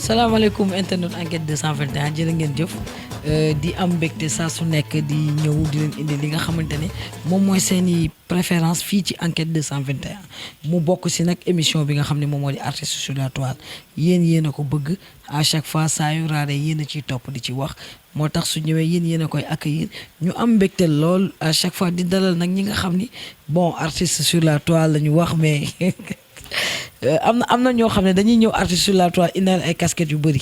salaamaaleykum internet enquête 221 jërë ngeen jëf di am mbégte saa su nekk di ñëw di leen indi li nga xamante ne moom mooy seeni préférence fii ci enquête 221 mu bokk si nag émission bi nga xam ne moom moo di artiste sur la toile yéen a ko bëgg à chaque fois saa yu raare yéen a ciy topp di ci wax moo tax su ñëwee yéen a koy accueillir ñu am mbégte lool à chaque fois di dalal nag ñi nga xam ni bon artiste sur la toile la ñu wax mais am na ñoo xam ne dañuy ñëw artiste sur la toile indil ay casquettes yu bëri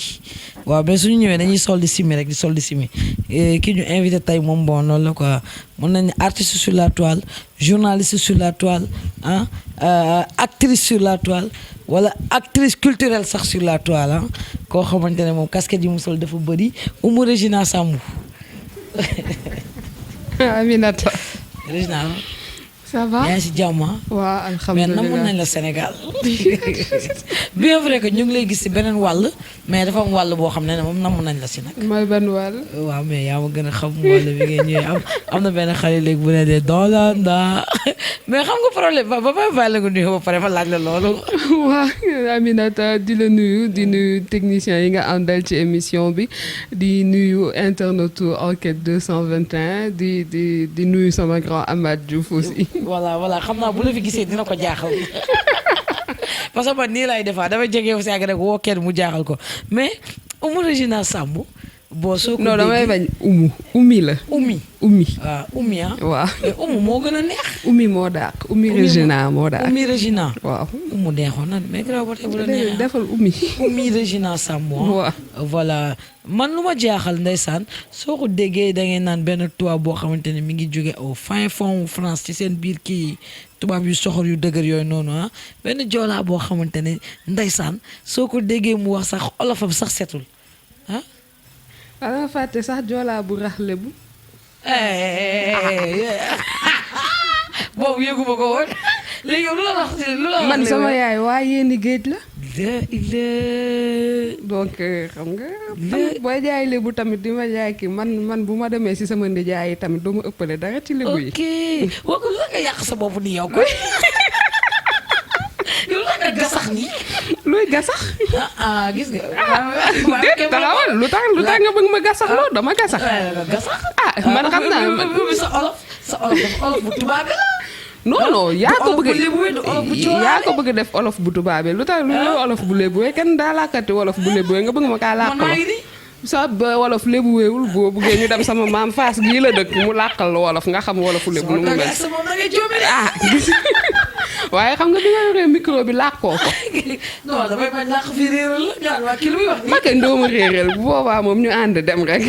waaw mais suñu ñëwee dañuy sol di simi rek di sol di simi ki ñu invité tey moom bon noonu la quoi mën nañu artiste sur la toile journaliste sur la toile actrice sur la toile wala actrice culturelle sax sur la toile koo xamante ne moom casquette yi mu sol dafa bëri Oumou Régina Sambou. Aminata. Régina. ça va yaa ngi si jàmm waaw alhamdulilah mais namoon nañ la Sénégal bien vrai que ñu ngi lay gis si beneen wàll mais dafa am wàll boo xam ne moom namoon nañ la si nag. mooy ban wàll. waaw mais yaa ma gën a xam wàll bi ngeen ñëwee am na benn xale léegi bu ne de Dolanda mais xam nga problème ba bàyyi la nga nuyu ba pare ma laaj la loolu. waaw Aminata di la nuyu di nuyu technicien yi nga àndal ci émission bi di nuyu internetu enquête 221 di nuyu sama grand Amath Diouf aussi. voilà xam naa bu la fi gisee dina ko jaaxal parce que man nii lay defaa dama jege wu si àgg rek woo kenn mu jaaxal ko mais Oumou Régina Sambou boo soo ko non damay bañ Oumy la. Oumy waaw Oumy waaw mais Oumou moo gën a neex. Oumy moo dàq Oumy Régina moo dàq. Oumy Régina waaw. Oumou neexoon na mais grave ba tey bu la neexee defal Oumy Régina Sambou waaw voilà man lu ma jaaxal ndeysaan soo ko déggee da ngeen naan benn tubaab boo xamante ne mi ngi jóge au fin fond France ci seen biir kii tubaab yu soxor yu dëgër yooyu noonu benn joolaa boo xamante ne ndeysaan soo ko déggee mu wax sax olofam sax setul danga fàtte sax joolaa bu rax lebu. boobu yëguma ko woon léegi lu la wax man sama yaay waa yéeni géej la. donc xam nga. booy jaay lébu tamit di ma jaay kii man bu ma demee si sama ndijaay yi tamit doo ma ëppale dara ci lébu yi. ok wax lu la nga yàq sa bopp ni yow koy lu la nga gasax ni luy gasax. gis nga. taxawal lu tax nga bëgg ma gasax loo dama gasax. gasax man xam naa sa olof bu tubaab la. non yaa ko bëgg def olof bu tubaabee lu tax lu olof bu lébuwee kenn daa làkkati wolof bu lébuwee nga bëgg ma kaa làkkaloo sa ba wolof lébuweewul boo bëggee ñu dem sama maam Fass gii la dëkk mu làkkal wolof nga xam wolofu lébu nu mu mel gis waaye xam nga bi nga yoree micro bi làkkoo ko non damay bañ làkk fi réeral la ñaan waa ki lu muy wax ma kenn doomu réeral bu boobaa moom ñu ànd dem rek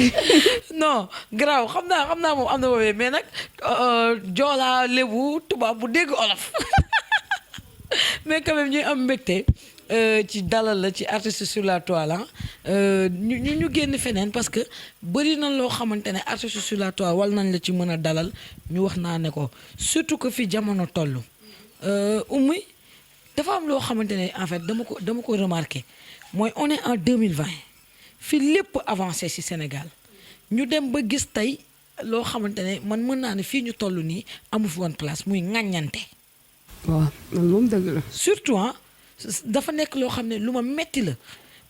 non garaaw xam naa moom am na woowee mais nag joolaa lébu tubaab bu dégg olof mais quand même ñuy am mbégte ci dalal la ci artiste sur la toile ñu génn feneen parce que bëri na loo xamante ne artiste sur la toile wal nañ la ci mën a dalal ñu wax naa ne ko surtout que fi jamono toll Oumy dafa am loo xamante ne en fait dama ko remarqué mooy on est en 2020 fi lépp avancé ci Sénégal ñu dem ba gis tey loo xamante ne man mën naa ne fii ñu toll nii amu fi woon place muy ŋàññante. waaw man moom dëgg la. surtout dafa nekk loo xam ne lu ma metti la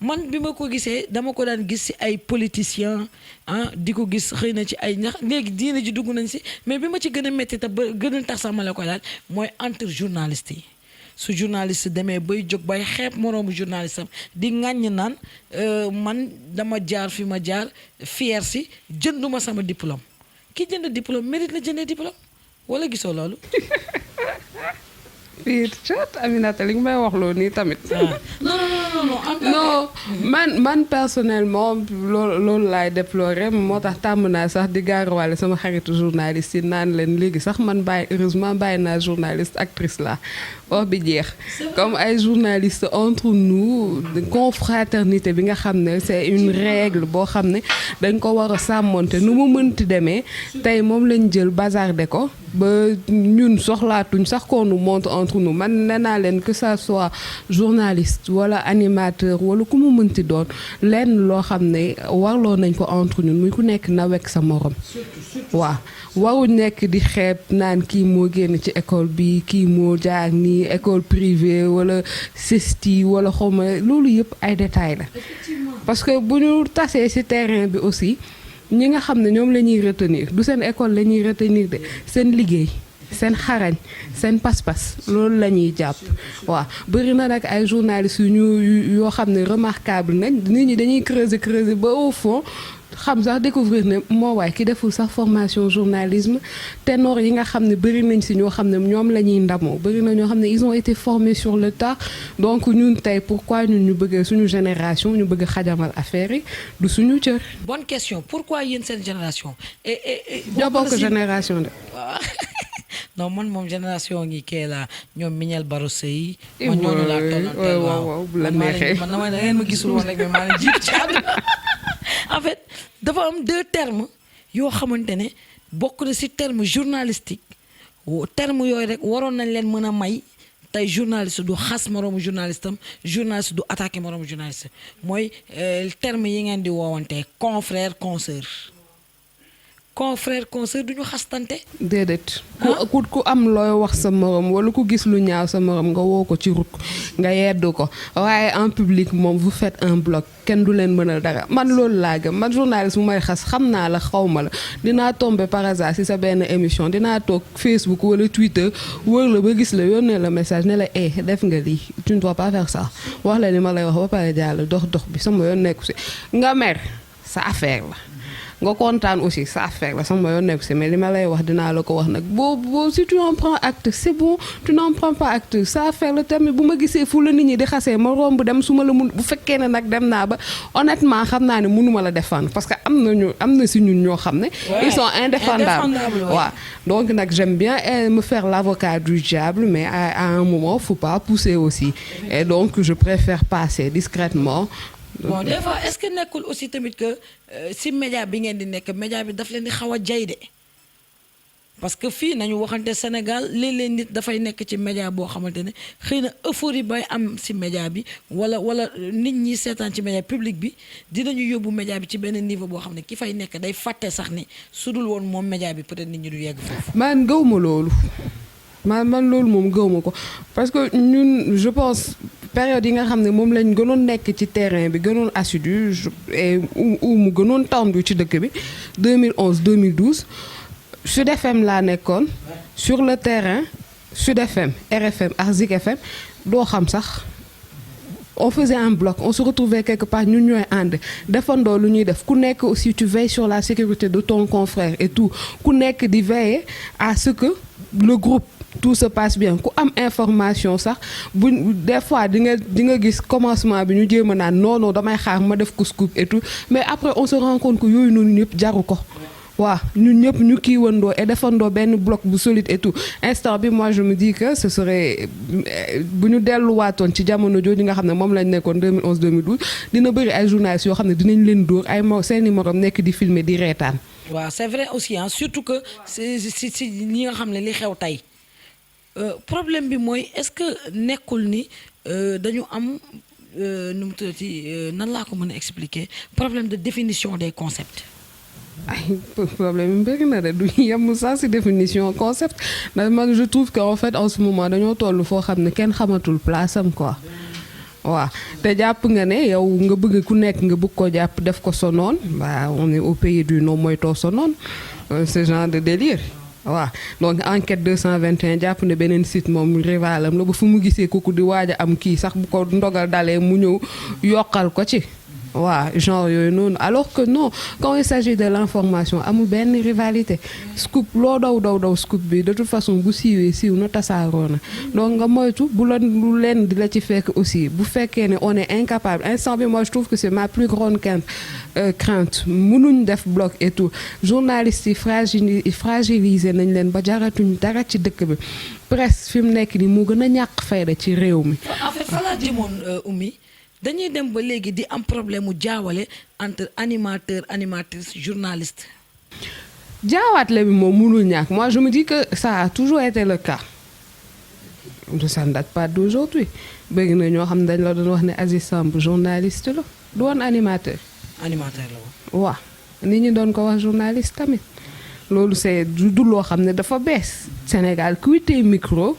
man bi ma ko gisee dama ko daan gis ci ay politiciens di ko gis xëy na ci ay ñax léegi diine ji dugg nañ ci mais bi ma ci gën a metti te ba gën a tax sax ma la ko laaj mooy entre journalistes yi su journaliste demee bay jóg bay xeeb moroomu journaliste am di ŋàññ naan man dama jaar fi ma jaar fier ci jënduma sama diplôme ki jënd diplôme mérite la jëndee diplôme wala gisoo loolu. fii Aminata li nga may wax loolu nii tamit. non man personnellement loolu laay déplorer moo tax tàmm naa sax di gaaruwaale sama xaritu journaliste yi naan leen léegi sax man heureusement bàyyi naa journaliste actrice la wax bi jeex. comme ay journalistes entre nous confraternité bi nga xam ne c'est une règle boo xam ne dañ ko war a sàmmonte nu mu mënti demee tey moom lañ jël bazardé ko ba ñun soxlaatuñ sax qu'on nous montre entre nous man nee naa leen que ça soit journaliste wala animateur wala ku mu mënti doon lenn loo xam ne warloo nañ ko entre ñun muy ku nekk na wekk sa morom. waaw waru nekk di xeeb naan kii moo génn ci école bi kii moo jaar nii école privée wala CESTI wala xawma loolu yëpp ay détails la parce que bu ñu tasee ci terrain bi aussi ñi nga xam ne ñoom la ñuy retenir du seen école la ñuy retenir de seen liggéey seen xarañ seen pas-pas loolu la ñuy jàpp waaw bëri na nag ay journalistes yoo xam ne remarquable nañ nit ñi dañuy creuser ba au fond xam sax découvrir ne moo waay ki deful sax formation journalisme ténor yi nga xam ne bëri nañ si ñoo xam ne ñoom la ñuy ndamoo bëri na ñoo xam ne ils ont été formés sur le tas donc ñun tey pourquoi ñun ñu bëgg suñu génération ñu bëgg xajamal affaire yi du suñu cër. bonne question pourquoi yéen seen génération. ñoo bokk génération de. non man moom génération ngi kee la ñoom Mignel Baro Seye. man ñooñu laa tollanteel waaw bu la neexee man da ngeen ma gisul woon rek mais maa ngi jiitu ci àdduna en fait dafa am deux termes yoo xamante ne bokk na ci terme journalistique terme yooyu rek waroon nañ leen mën a may tey journaliste du xas moroomu journaliste am journaliste du attaqué moroomu journaliste mooy terme yi ngeen di woowante confrère consoeur confrère consoeur du ñu xastante. déedéet ku am looy wax sa morom wala ku gis lu ñaaw sa morom nga woo ko ci ruk nga yeddu ko waaye en public moom vous faites un bloc kenn du leen mënal dara man loolu laa gëm man journaliste bu may xas xam naa la xaw ma la dinaa tomber par hasard ci sa benn émission dinaa toog Facebook wala Twitter wër la ba gis la yónnee la message ne la def nga lii tu ne dois pas faire ça wax la ni ma lay wax ba pare jàll dox bi sama yoon nekku ci nga mer sa affaire la. nga kontaan aussi sa affaire la sama yoon nekk si mais li ma lay wax dinaa la ko wax nag boo si tu en prends acte c'est bon tu n'en prends pas acte sa affaire la tamit bu ma gisee fu la nit ñi di xasee ma romb dem su ma la mun bu fekkee ne nag dem naa ba honnêtement xam naa ne mënuma la défendre parce que am na si ñun ñoo xam ne ils sont indéfendables waaw donc nag j'aime bien me faire l'avocat du diable mais à un moment faut pas pousser aussi et donc je préfère passer discrètement. Bon des fois est-ce que nekkul aussi tamit que si média bi ngeen di nekk média bi daf leen di xaw a jay de parce que fii nañu waxante Sénégal léeg-léeg nit dafay nekk ci média boo xamante ne xëy na euphorie bay am si média bi wala nit ñi seetaan ci média public bi dinañu yóbbu média bi ci benn niveau boo xam ne ki fay nekk day fàtte sax ni su dul woon moom média bi peut-être nit ñi du yegg foofu. man gëwuma loolu man loolu moom gëwuma ko parce que ñun je pense. période yi nga xam ne moom lañ gënoon nekk ci terrain bi gënoon assidu et ou mu gënoon tendu ci dëkk bi 2011 2012 Sud FM laa nekkoon sur le terrain Sud FM RFM ak Zik FM doo xam sax on faisait un bloc on se retrouvait quelque part ñun ñooy ànd defandoo lu ñuy def ku nekk aussi tu veilles sur la sécurité de ton confrère et tout ku nekk di veiller à ce que le groupe tout se passe bien ku am information sax des fois di nga gis commencement bi ñu jéem a naan non damay xaar ma def ko scoop et tout mais après on se rend compte que yooyu noonu ñëpp jaru ko waaw ñun ñëpp ñu kii wandoo et defandoo benn bloc bu solide et tout instant bi moi je me dis que ce serait bu ñu delluwaatoon ci jamono jooju nga xam ne moom lañ nekkoon 2011 2012 dina bëri ay journalistes yoo xam ne dinañ leen dóor ay seeni morom nekk di filmer di reetaan. waaw c'est vrai aussi surtout que si li nga xam ne li xew tey. problème bi mooy est-ce que nekkul ni dañu am nu mu tuddati nan laa ko mën a expliquer problème de définition des concepts. ay problème yi bëri na de du yem sax ci définition concept ndax man je trouve que en fait en ce moment dañoo toll foo xam ne kenn xamatul place am quoi. waaw te jàpp nga ne yow nga bëgg ku nekk nga bëgg ko jàpp def ko sa noon on est au pays du non mooy too sa noon ce genre de délire. waaw donc enquête 221 jàpp ne beneen site moom rivalam la ba fu mu gisee kooku di waaj a am kii sax bu ko ndogal dalee mu ñëw yokkal ko ci waaw genre yooyu noonu alors que non quand il s'agit de l'information amul benn rivalité scoop loo daw scoop bi de toute façon bu siiw na tasaaroo na donc nga moytu bu la lu leen di la ci fekk aussi bu fekkee ne on est incapable instant bi moi je trouve que c'est ma plus grande crainte mënuñ def bloc et tout journalistes yi fragilisé nañ leen ba jaratuñ dara ci dëkk bi presse fi mu nekk ni moo gën a ñàkk fayda ci réew mi. en fait fa laa jëmoon Oumy dañuy dem ba léegi di am problème mu jaawale entre animateur animatrice journaliste. jaawaatle bi moom mënul ñàkk moi je me dis que ça a toujours été le cas ça ne date pas d'aujourd'hui bëgg na ñoo xam ne dañ la doon wax ne Aziz Samb journaliste la du woon animateur. animateur la woon. waaw nit ñi doon ko wax journaliste tamit loolu c'est du loo xam ne dafa bees Sénégal kuy téye micro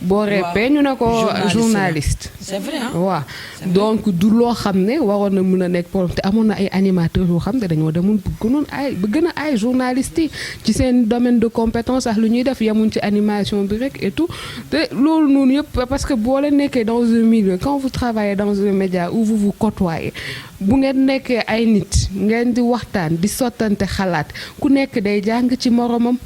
boo reppee ñu ne ko journaliste c'est vrai waaw donc du loo xam ne waroon na mën a nekk problème te amoon na ay animateurs yoo xam ne dañoo demoon bu gën a ay journalistes yi ci seen domaine de compétence sax lu ñuy def yemuñ ci animation bi rek et tout te loolu noonu yëpp parce que boo leen nekkee dans un milieu quand vous travaillez dans un média où vous vous côtoyez bu ngeen nekkee ay nit ngeen di waxtaan di sottante xalaat ku nekk day jàng ci moromam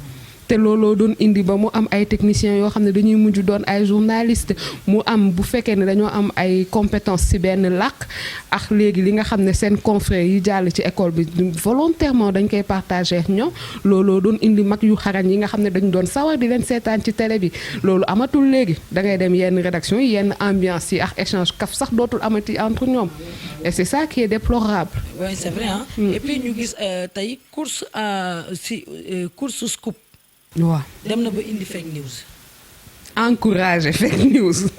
te looloo doon indi ba mu am ay techniciens yoo xam ne dañuy mujj doon ay journalistes mu am bu fekkee ne dañoo am ay compétences ci benn làkk ak léegi li nga xam ne seen confrères yi jàll ci école bi volontairement dañ koy partager ak ñoom looloo doon indi mag yu xarañ yi nga xam ne dañu doon sawar di leen seetaan ci télé bi loolu amatul léegi da ngay dem yenn rédaction yi yenn ambiance yi ak échange kaf sax dootul amati entre ñoom et c'est ça qui est déplorable. Oui c'est vrai hein. Et puis ñu gis tey course scoop. waaw dem na ba indi fake news. encourager fake news.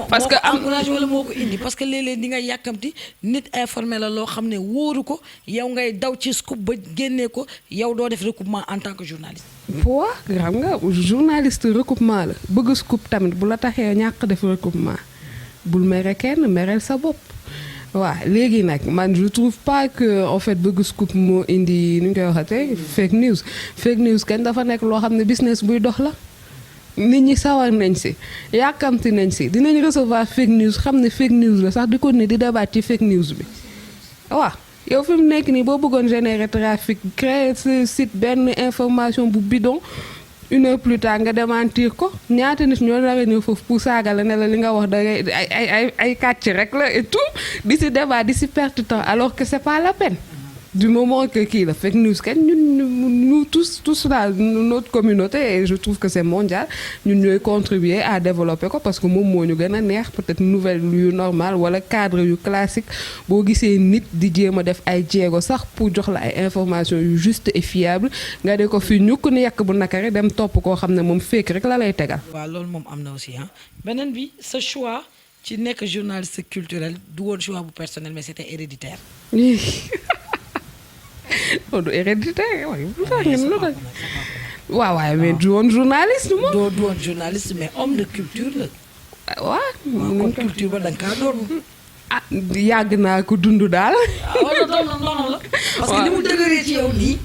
parce que encouragé wala moo ko indi parce que léeg-léeg di nga yàkkamti nit informé la loo xam ne wóoru ko yow ngay daw ci scoop ba génnee ko yow doo def recoupement en tant que journaliste. waaw xam nga journaliste recoupement la bëgg scoop tamit bu la taxee ñàkk def recoupement bul mere kenn mereel sa bopp. waaw léegi nag man je trouve pas que en fait bëgg scoop moo indi nu ñu koy waxatee fake news kenn dafa nekk loo xam ne business buy dox la nit ñi sawar nañ si yàkkamti nañ si dinañ recevoir fake news xam ne fake news la sax di ko ne di débat ci fake news bi waaw yow fi mu nekk nii boo bëggoon générer trafic créer ce site benn information bu bidon une heure plus tard nga démentir ko ñaata nit ñoo nar a ñëw foofu pour saaga la ne la li nga wax da ngay ay kàcc rek la et tout di si débat di si perte temps alors que c'est pas la peine du moment que kii la fake news kenn ñun tous là notre communauté et je trouve que c'est mondial ñun ñooy contribuer à développer ko parce que moom moo ñu gën a neex peut-être nouvelle yu normal wala cadre yu classique boo gisee nit di jéem a def ay jéego sax pour jox la ay information yu juste et fiable nga de ko fi ñukk ni yàq bu nakare dem topp koo xam ne moom fake rek la lay tegal. waaw loolu moom am na aussi ah beneen bi sa choix ci nekk journaliste culturel du woon choix bu personnel mais c'était héréditaire. non du héréditaire waaw waaye mais du woon journaliste moom. du woon journaliste mais homme de culture la. waaw kon culture ba da nga kaa doon. yàgg naa ko dund daal. wala doon la. parce que ni mu dëgëree ci yow nii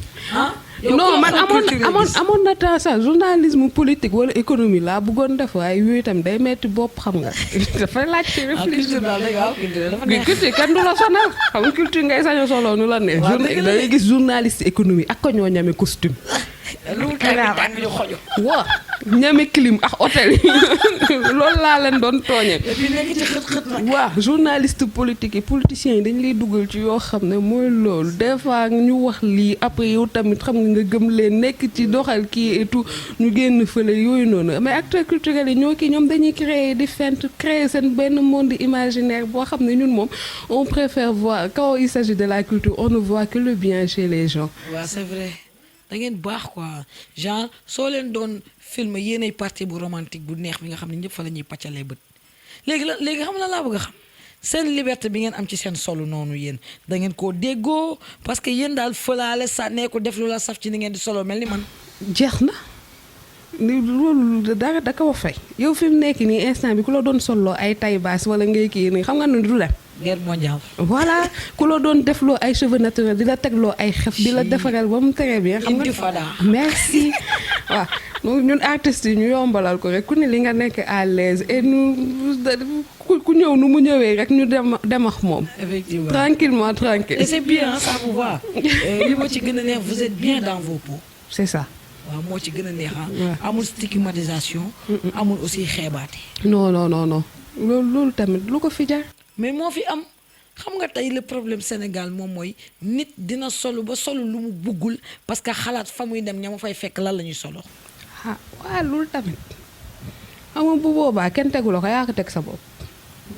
non man amoon na temps sax journalisme politique wala économie laa bëggoon def waaye yooyu itam day metti bopp xam nga dafa laaj ci réfléchir culture kenn du la sonal xam nga culture ngay saño solo nu la ne da ngay gis journaliste économie ak ko ñoo ñame costume waaw ñame clim ak hôtel yi loolu laa leen doon tooñe waaw journaliste politique yi politiciens yi dañ lay dugal ci yoo xam ne mooy loolu des fois ñu wax lii après yow tamit xam nga gëm leen nekk ci doxal kii et tout ñu génn fële yooyu noonu mais acteurs culturels yi ñoo kii ñoom dañuy créer di créer seen benn monde imaginaire boo xam ne ñun moom on préfère voir quand il s'agit de la culture on ne voit que le bien chez les gens. waaw c'est vrai. da ngeen baax quoi genre soo leen doon film yéenay partie bu romantique bu neex bi nga xam ne ñëpp fa la ñuy pàccalee bët léegi xam la laa bëgg a xam seen liberté bi ngeen am ci seen solo noonu yéen da ngeen koo déggoo parce que yéen daal fëlaale sànnee ko def lu la saf ci ni ngeen di solo mel ni man. jeex na loolu dara da ko fay yow fi mu nekk nii instant bi ku la doon solo ay taille basse wala ngay kii nii xam nga ne du dem. guerre mondiale. voilà ku la doon defloo ay cheveux naturels di la tegloo ay xef di la defaral ba mu très bien. xam nga merci. waaw donc ñun artistes yi ñu yombalal ko rek ku ne li nga nekk à l'aise et ku ñëw nu mu ñëwee rek ñu dem ak moom. effectivement tranquillement tranquille. et c'est bien ça vous va. li ma ci gën a neex vous êtes bien dans vos peaux. c'est ça. waaw moo ci gën a neex amul stigmatisation. amul aussi xeebaate. non loolu tamit lu ko fi jar. mais moo fi am xam nga tey le problème Sénégal moom mooy nit dina solo ba solo lu mu buggul parce que xalaat fa muy dem ña ma fay fekk lan la ñuy solo. waaw loolu tamit xam nga bu boobaa kenn tegu la ko yaa ko teg sa bopp.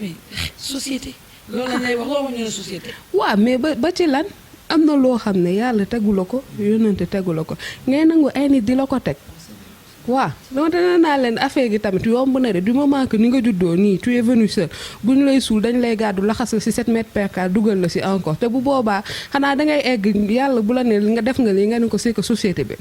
mais société loolu lañ lay wax loo ñu ne société. waaw mais ba ci lan am na loo xam ne yàlla tegu la ko yónnante tegu la ko ngay nangu ay nit di la ko teg waaw donc nee naa leen affaire gi tamit yomb na de du moment que ni nga juddoo nii tu es venu seul bu ñu lay suul dañ lay gàddu laxas la si 7 mètres percale dugal la si encore te bu boobaa xanaa da ngay egg yàlla bu la ne nga def nga lii nga ne ko c'est que société bi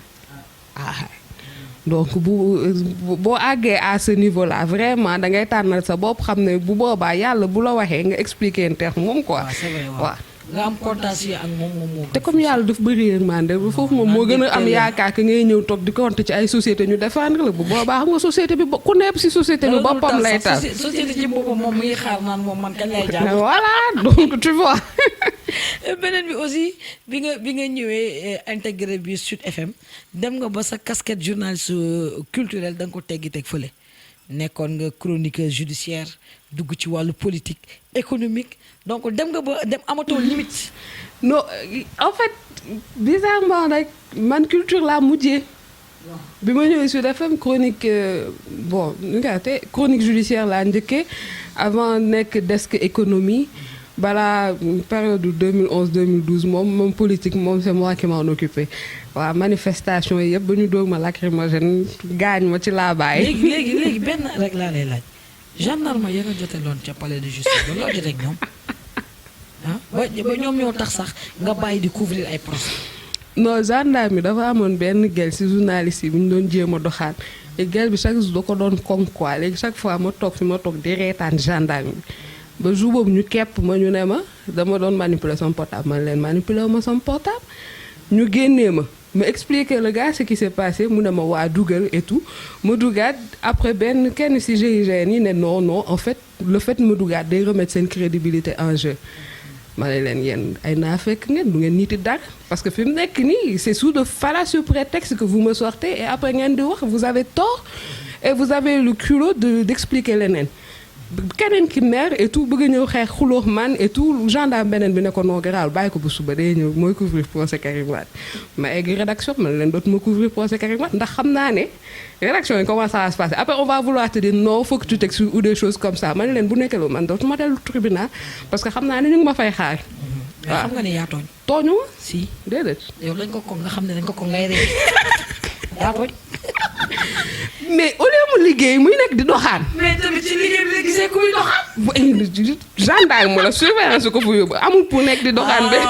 donc boo àggee à ce niveau là vraiment da ngay tànnal sa bopp xam ne bu boobaa yàlla bu la waxee nga expliquer en terme moom quoi. c'est vrai waaw. nga am contentieux ak moom moo. te comme yàlla daf bëri yërmande foofu moom moo gën a am yaakaar que ngay ñëw toog di compter ci ay société ñu défendre la bu boobaa xam nga société bi ku nekk si société bi boppam lay tal. société ci boppam moom mu ngi xaar naan moom man kañ lay jàpp. voilà donc tu vois. beneen bi aussi bi nga ñëwee intégré bi Sud FM dem nga ba sa casquette journaliste culturel da nga ko teggi teg fële nekkoon nga chroniqueur judiciaire dugg ci wàllu politique économique donc dem nga ba dem amatoo limite. non en fait bizarrement rek man culture laa mujjee. bi ma ñëwee Sud FM chronique bon nu nga te chronique judiciaire laa njëkkee avant nekk desk économie. balaa période 2011 2012 moom politique moom c'est moi qui m'en occupé waaw manifestation yi yëpp ba ñu dóor ma lacrymogène gaañ ma ci laa bàyyi. léegi benn rek laa lay laaj gendarme ya nga jote loon ca palais de justice ba loo jotee ak ñoom ba ñoom ñoo tax sax nga bàyyi di couvrir ay procès. non gendarme bi dafa amoon benn gel ci journaliste yi bu ñu doon jéem a doxaan et gel bi chaque jour da ko doon koŋ quoi léegi chaque fois ma toog fi ma toog di reetaan gendarme bi. ba jour boobu ñu kepp ma ñu ne ma dama doon manipuler son portable man leen manipuler ma son portable ñu génnee ma expliquer le gars ce qui s'est passé mu ne ma waa dugal et tout ma dugaat après kenn ci GIGN yi ne non en fait le fait ma dugaat day remettre seen crédibilité en jeu ma ne leen yéen ay naa fekk ngeen du ngeen niiti dara parce que fi mu nekk nii c'est sous de fallacieux prétextes que vous me sortez et après ngeen di wax vous avez tort et vous avez le culot d'expliquer leneen keneen ki mer et tout bëgg ñëw xeex xulóox man et tout gendarme beneen bi ne ko noo garaawul bàyyi ko bu suba day ñëw mooy couvrir procès Karim Wade ma egg rédaction man leen dootuma couvrir procès Karim Wade ndax xam naa ne rédaction yi comment ça va se passer après on va vouloir te dire non faut que tu t'excuses ou des choses comme ça man leen bu nekkee loolu man dootuma dellu tribunal parce que xam naa ne ñu ngi ma fay xaar. waaw xam nga ne yaa tooñ. tooñu ma si déedéet. yow lañ ko nga xam ne dañ ko ngay rey yaa tooñ. mais au lieu mu liggéey muy nekk di doxaan. mais tamit ci liggéey bi la gisee kuy doxaan. gendarme la surveillance ko fu yóbbu amul pour nekk di doxaan benn.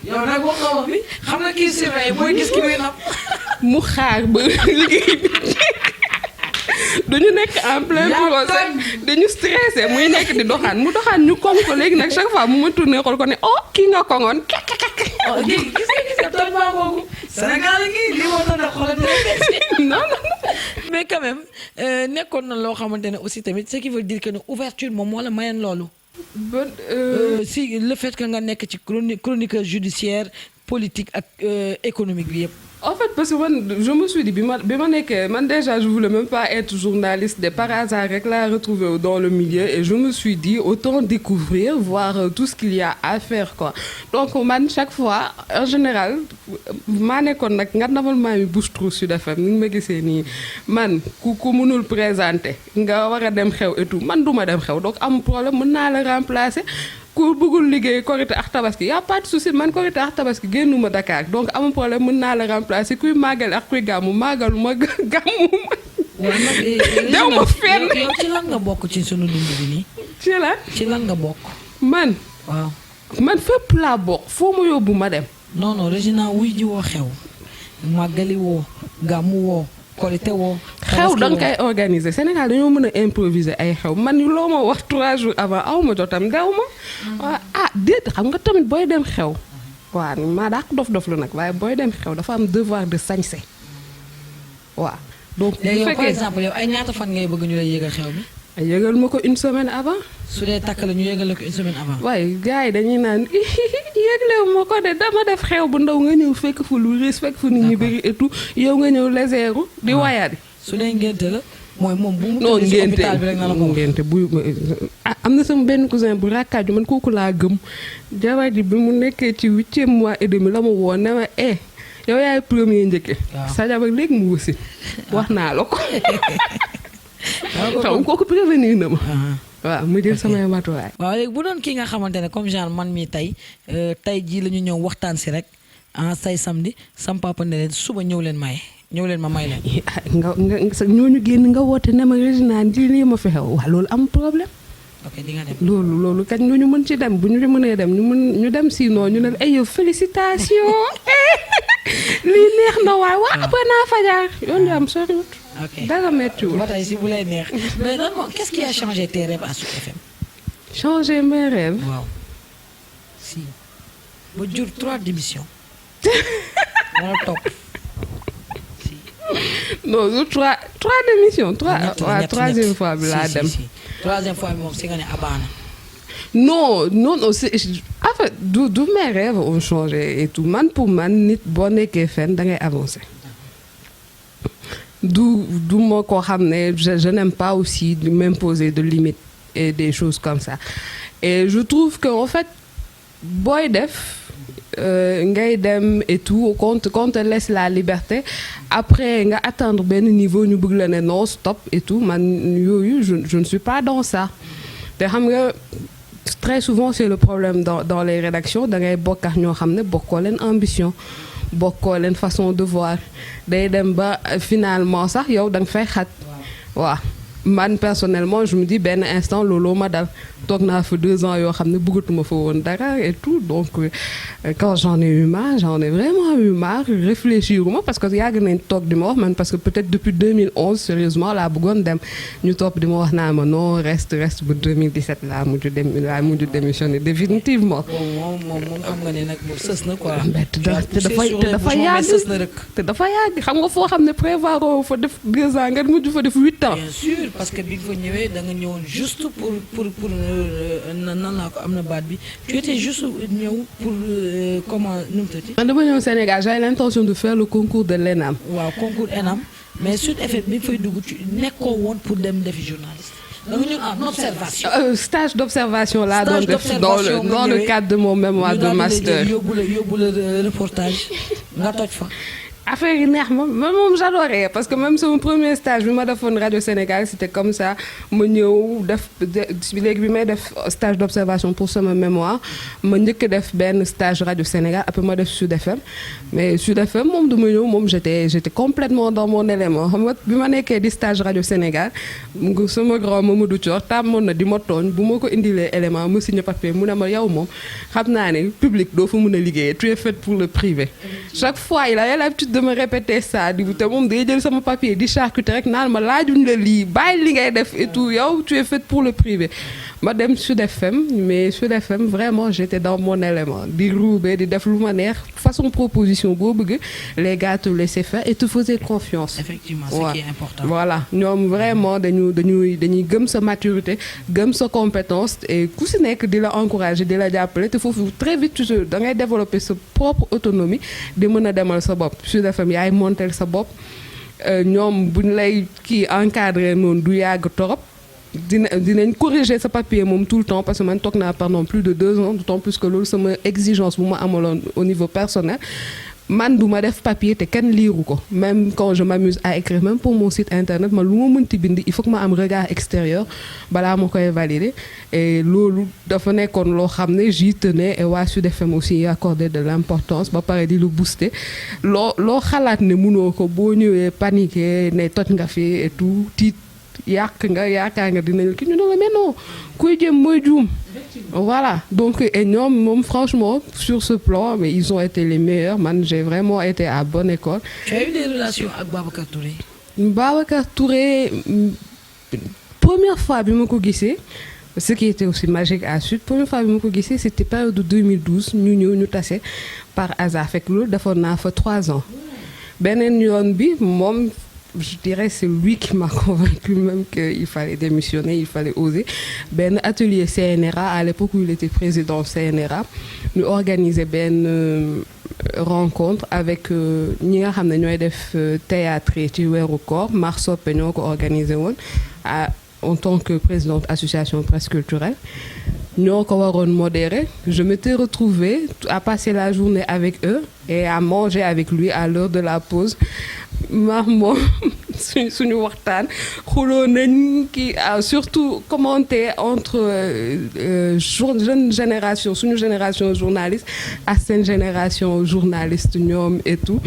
yow nag wax nga wax bi xam nga kii surveille mooy gis ki muy nam. mu xaar ba liggéey bi dañu nekk en plein procès dañu stressé muy nekk di doxaan mu doxaan ñu koŋ ko léegi nag chaque fois mu ma tourné xool ko ne oh kii nga koŋoon gis nga tooñ maa boobu Sénégal gi lii moo tax xoolal non mais quand même nekkoon na loo xamante ne aussi tamit ce qui veut dire que ne ouverture moom moo la mayoon loolu. si le fait que nga nekk ci chroniqueur judiciaire politique ak économique bi yëpp. En fait, parce que moi, je me suis dit, déjà, je voulais même pas être journaliste. De par hasard, je l'ai retrouvé dans le milieu et je me suis dit, autant découvrir, voir tout ce qu'il y a à faire, quoi. Donc, man, chaque fois, en général, man, je bouge trop Sud FM. Man, coucou, nous le présenter. Nga wara dem xew et tout. Man, douma dem xew. Donc, am problème, je peux le remplacer. ku bëggul liggéey Korité ak Tabaski y a pas de souci man Korité ak Tabaski génnuma Dakar donc amul problème mën naa la remplacer kuy màggal ak kuy gàmmu màggalu ma gàmmu ma dew ma fenn yow ci lan nga bokk ci sunu dund bi nii ci lan nga bokk man waaw man fépp laa bokk foo ma yóbbu ma dem non Régina wuy ji woo xew màggali woo gàmmu woo Korité woo xew da nga koy organiser Sénégal dañoo mën a improviser ay xew man loo ma wax 3 jours avant aw ma jotam dew ma déet xam nga tamit booy dem xew waaw maa daa ko dof lu nag waaye booy dem xew dafa am devoir de sañse waaw donc bu fekkee par exemple yow ay ñaata fan ngay bëgg ñu lay yëgal xew bi yëgal ma ko une semaine avant su dee takk la ñu yëgal la ko une semaine avant waaye gars yi dañuy naan yëglew ma ko de dama def xew bu ndaw nga ñëw fekk fu lu riis fekk fu nit ñi bëri et tout yow nga ñëw léseeru di wayaadi su dee ngénte la mooy moom bu mu tëddee ci hôpital bi rek na la ko ngénte bu am na sama benn cousin bu rakkaaju man kooku laa gëm jabar ji bi mu nekkee ci 8e mois et demi la ma woo ne ma yow yaay premier njëkke sa jabar léegi mu wësi wax naa la ko xam kooku prévenir na ma waaw mu jël samay matuwaay waaw léegi bu doon kii nga xamante ne comme genre man mii tey jii la ñu ñëw waxtaan si rek say samedi sam papa ne leen suba ñëw leen maye ñëw leen ma may leen. nga ñooñu génn nga woote ne ma Régina lii ma fi xew waaw loolu am problème. ok di nga dem. loolu kañ lu ñu mën ci dem bu ñu mënee dem ñu dem sinon ñu ne ay yow félicitations lii neex na waay waa après naa fajar yoon di am soriwut. ok dara méttiwul. ba tey si bu lay neex mais lan moo qu'est-ce qui a changé tes rêves à Sud FM. changer mes rêves. waaw si ba jur 3 démissions. wala topp. non du trois démissions troisième fois bi laa dem. troisième fois bi moom si nga ne abaana. non c'est en fait du mes rêves ont changé et tout man pour man nit boo nekkee fenn da ngay avancer. du ma ko xam ne je n'aime pas aussi de m'imposer de limites et des choses comme ça et je trouve que en fait booy def. ngay dem et tout qu'on te laisse la liberté après nga atteindre benn niveau ñu bëgg la ne non stop et tout man yooyu je ne suis pas dans ça te xam nga très souvent c'est le problème dans les rédactions da ngay bokk ak ñoo xam ne bokkoo leen ambition bokkoo leen façon de voir day dem ba finalement sax yow da nga fay xat waaw man personnellement je me dis benn instant looloo ma dal toog naa fa 2 ans yoo xam ne bëggatuma fa woon dara et tout donc quand j'en ai eu marre réfléchiruma parce que yàgg nañ toog di ma wax man parce que peut-être depuis 2011 sérieusement laa bëggoon dem ñu topp di ma wax naa ma non reste ba 2017 laa mujj démissionner définitivement. moom xam nga ne nag moom sës na quoi. te dafa yàgg xam nga foo xam ne prévoir fa def 2 ans nga mujj fa def 8 ans. bien sûr parce que bi nga fa ñëwee da nga ñëwoon juste pour nan laa ko am na baat bi tu étais juste ñëw pour comment nu mu tëddee. man dama ñëw Sénégal j'avais l'intention de faire le concours de l'ENAM. waaw concours ENAM mais Sud FM bi fay dugg ci nekkoo woon pour dem defi journaliste. da nga ñëw en observation. Stage d'observation laa doon def dans le cadre de mon mémoire de master. yóbbu la reportage nga toj fa. affaire yi neex ma man moom j'adorais parce que même sama premier stage bi ma defoon Radio Sénégal c'était comme ça ma ñëw def léegi bi may def stage d'observation pour sama mémoire ma njëkk def benn stage Radio Sénégal après ma def Sud FM mais Sud FM moom du ma ñëw moom j'étais complètement dans mon élément xam nga bi ma nekkee di stage Radio Sénégal sama grand Mamadou Thior tàmmoon na di ma tooñ bu ma ko indilee élément mu signé papier mu ne ma yow moom xam naa ne public doo fa mën a liggéeyee tu es faite pour le privé chaque fois il a l'habitude de me répéter ça di te moom day jël sama papier di charcuter rek naan ma laajuñ la lii bàyyi li ngay def et tout yow tu es faite pour le privé ma dem Sud FM mais Sud FM vraiment j'étais dans mon élément di roube di def lu ma neex façon proposition boo bëgg les gars te laissaient faire et te faisaient confiance. Effectivement, ce qui est important. Voilà ñoom vraiment dañuy gëm sa maturité gëm sa compétence et ku si nekk di la encourager di la jàppale te foofu très vite da ngay développer sa propre autonomie di mën a demal sa bopp Sud FM yaay monter sa bopp ñoom buñ lay kii encadrer noonu du yàgg torop dinañ corriger sa papier moom tout le temps parce que man toog naa pendant plus de 2 ans d'autant plus que loolu sama exigence bu ma amaloon au niveau personnel man du ma def papier te kenn liiru ko même quand je m'amuse à écrire même pour mon site internet man lu ma mënti bind il faut que ma am regard extérieur balaa ma koy valider et loolu dafa nekkoon loo xam ne j'y tenais et waa Sud FM aussi y accorder de l'importance ba pare di lu booster loo xalaat ne mënoo ko boo ñëwee paniquer ne toj nga fi et tout tiit yaakaar nga dinañ ki ñu ne la mais non kuy jëm mooy juum voilà donc et ñoom moom franchement sur ce plan mais ils ont été les meilleurs man j'ai vraiment été à bonne école. Tu as eu des relations ak Babacar Touré. Babacar Touré première fois bi ma ko gisee ce qui était aussi magique à Sud première fois bi ma ko gisee c'était période de 2012 ñu tase par hasard fekk loolu defoon naa fa 3 ans beneen yoon bi moom. Je dirais c'est lui qui m'a convaincu même qu'il fallait démissionner, il fallait oser. Ben atelier CNRA à l'époque où il était président CNRA, ñu organiser benn rencontre avec ñi nga xam ne ñooy def théâtre ci weeru koor Mar Soppe ñoo ko organisé woon en tant que présidente association presse culturelle. ñoo ko waroon modérer je m'étais retrouvée à passer la journée avec eux et à manger avec lui à l'heure de la pause moom suñu waxtaan xuloo nañ ki surtout commenter entre jeune génération suñu génération journaliste ak seen génération journaliste ñoom et tout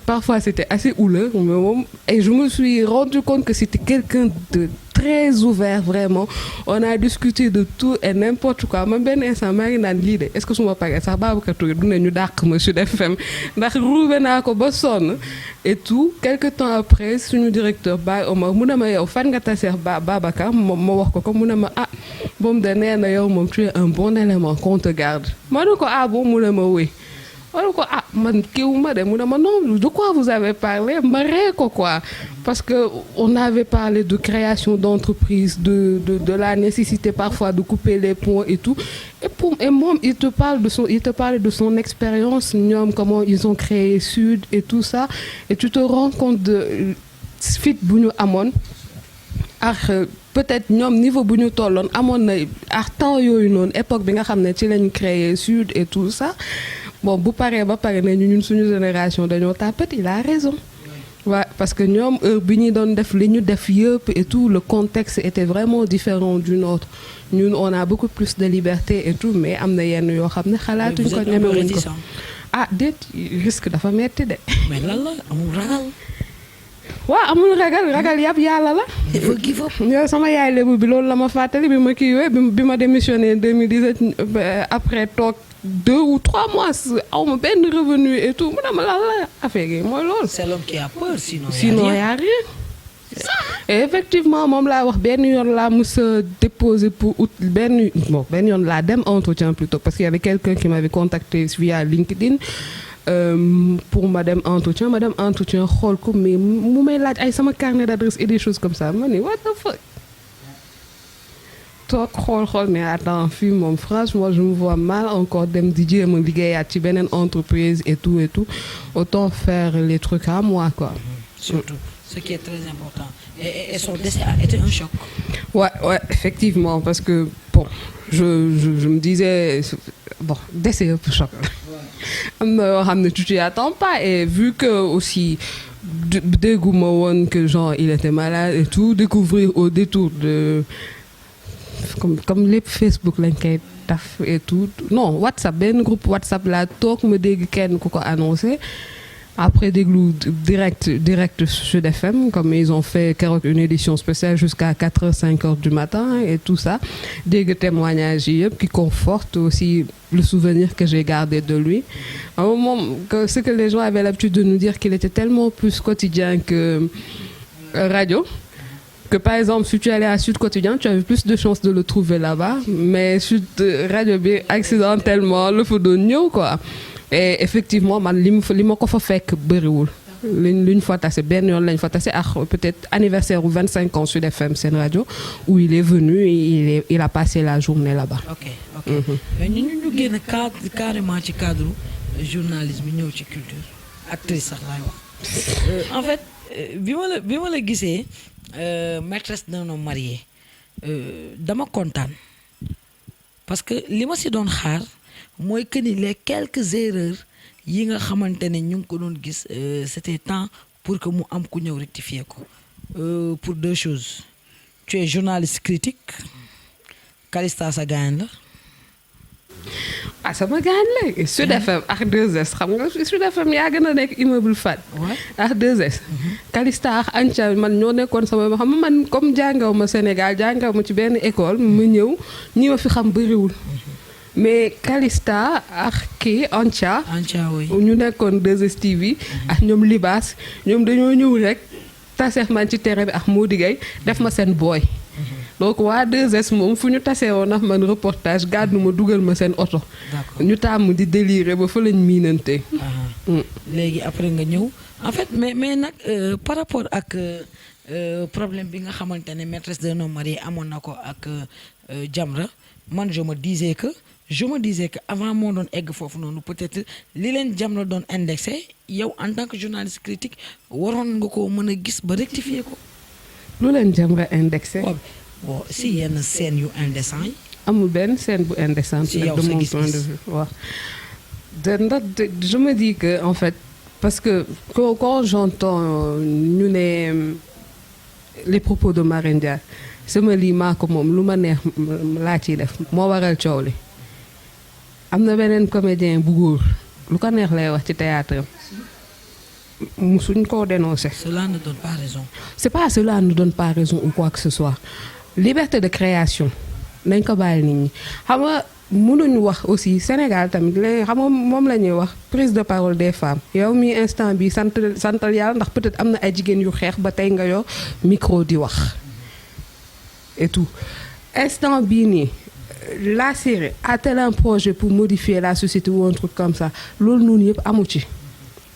Parfois c'était assez houleux, mais et je me suis rendu compte que c'était quelqu'un de très ouvert vraiment. On a discuté de tout et n'importe quoi. Man benn instant maa ngi naan lii de est-ce que su ma paree sax Babacar Touré du ne ñu dàq ma Sud FM ndax ruube naa ko ba sonn et tout. Quelque temps après suñu directeur Baye Omar mu ne ma yow fan nga taseex Babacar ma wax ko mu ne ma moom de nee na yow moom tu es un bon élément qu'on te garde. Ma ne ko bon mu ne ma oui. On ko man kiiwuma de mu ne ma non de quoi vous avez parlé ma ree ko quoi parce que on avait parlé de création d'entreprise de la nécessité parfois de couper les ponts et tout et moom il te parlait de son expérience ñoom comment ils ont créé Sud et tout ça et tu te rends compte de fit bu ñu amoon ak peut-être ñoom niveau bu ñu tolloon amoon na ak temps yooyu noonu époque bi nga xam ne ci lañ créé Sud et tout ça. Bon bu paree ba pare ne ñun suñu génération dañoo tàppet il a raison waaw parce que ñoom heure bi ñu doon def li ñu def yëpp et tout le contexte était vraiment différent du nôtre ñun on a beaucoup plus de liberté et tout mais am na yenn yoo xam ne xalaatuñ ko ñemewuñ ko déet risque dafa metti de. mais lan la amul ragal. waaw amul ragal yàpp yàlla la. il faut give up. yow sama yaay lébu bi loolu la ma fàttali bi ma kiiwee bi ma démissionné 2017 après toog 2 ou 3 mois awma benn revenu et tout mu ne ma lan la affaire yi mooy loolu. c'est l'homme qui a peur sinon y a rien. Et effectivement moom laa wax benn yoon laa mës a déposer pour ut benn yoon laa dem entretien plutôt parce qu'il y avait quelqu'un qui m'avait contacté via LinkedIn pour ma dem entretien xool ko mais mu may laaj ay sama carnet d'adresse et des choses comme ça ma ni what the fuck toog xool mais attends fii moom franchement je me vois mal encore dem di jéem a liggéeyaat ci beneen entreprise et tout autant faire les trucs à moi quoi. Surtout ce qui est très important et son décès a été un choc. Ouais effectivement parce que bon je me disais décès un peu choc am na yoo xam ne tu t'y attends pas et vu que aussi dégguma woon que genre il était malade et tout découvrir au détour de comme lépp Facebook lañ koy taf et tout non WhatsApp benn groupe WhatsApp laa toog ma dégg kenn ku ko annoncé après déglu direct Sud FM comme ils ont fait keroog une édition spéciale jusqu'à 4h 5h du matin et tout ça dégg témoignage yi yëpp qui conforte aussi le souvenir que j'ai gardé de lui moom ce que les gens avaient l'habitude de nous dire qu'il était tellement plus quotidien que radio que par exemple si tu allais à Sud Quotidien tu avais plus de chances de le trouver là-bas mais Sud radio bi accidentellement la fa doon ñëw quoi et effectivement man li ma ko fa fekk bëriwul luñ fa tase benn yoon lañ fa tase ak peut-être anniversaire ou 25 ans Sud FM seen radio où il est venu et il a passé la journée là-bas. ok mais ñu génn carrément ci cadre journalisme ñëw ci culture actrice sax laay wax en fait bi ma la gisee maîtresse d'un homme marié dama kontaan parce que li ma si doon xaar mooy que ni les quelques erreurs yi nga xamante ne ñu ngi ko doon gis c'était temps pour que mu am ku ñëw rectifier ko pour 2 choses tu es journaliste critique Calista sa gaañ la. sama gaañ la Sud FM ak 2S xam nga Sud FM yaa gën a nekk immeuble Fat. ak 2S. Calista ak Anca man ñoo nekkoon sama xam nga man comme jàngaw ma Sénégal jàngaw ma ci benn école ma ñëw ñi ma fi xam bëriwul. mais Calista ak kii Anca oui. ñu nekkoon 2STV ak ñoom Libaas ñoom dañoo ñëw rek taseex man ci terrain bi ak Mody Gueye def ma seen booy donc waa 2S moom fu ñu tasee woon ndax man reportage gàddu ma dugal ma seen oto ñu tàmm di délirer ba fa lañ miinante léegi après nga ñëw en fait mais nag par rapport ak problème bi nga xamante ne maîtresse d'un homme marié amoon na ko ak Jamra man je me disais que avant moo doon egg foofu noonu peut-être li leen Jamra doon indexé yow en tant que journaliste critique waroon nga ko mën a gis ba rectifier ko. lu leen Jamra indexé. bon si yenn scène yu indécent yi. amul benn scène bu indécente. si yow de mon point de vue waaw. Je me dis que en fait parce que quand j'entends ñu ne les propos de Marème Dia sama lii maa ko moom lu ma neex laa ciy def moo waral coow li am na beneen comédien bu góor lu ko neex lay wax ci théâtre am musuñ koo dénoncer. Cela ne donne pas raison. C'est pas cela ne donne pas raison ou quoi que ce soit liberté de création nañ ko bàyyi nit ñi xam nga mënuñu wax aussi Sénégal tamit léegi xam nga moom la ñuy wax prise de parole des femmes yow mi instant bi santal yàlla ndax peut-être am na ay jigéen yu xeex ba tey nga yor micro di wax et tout instant bii nii la série a-t-elle un projet pour modifier la société ou un truc comme ça loolu noonu yëpp amu ci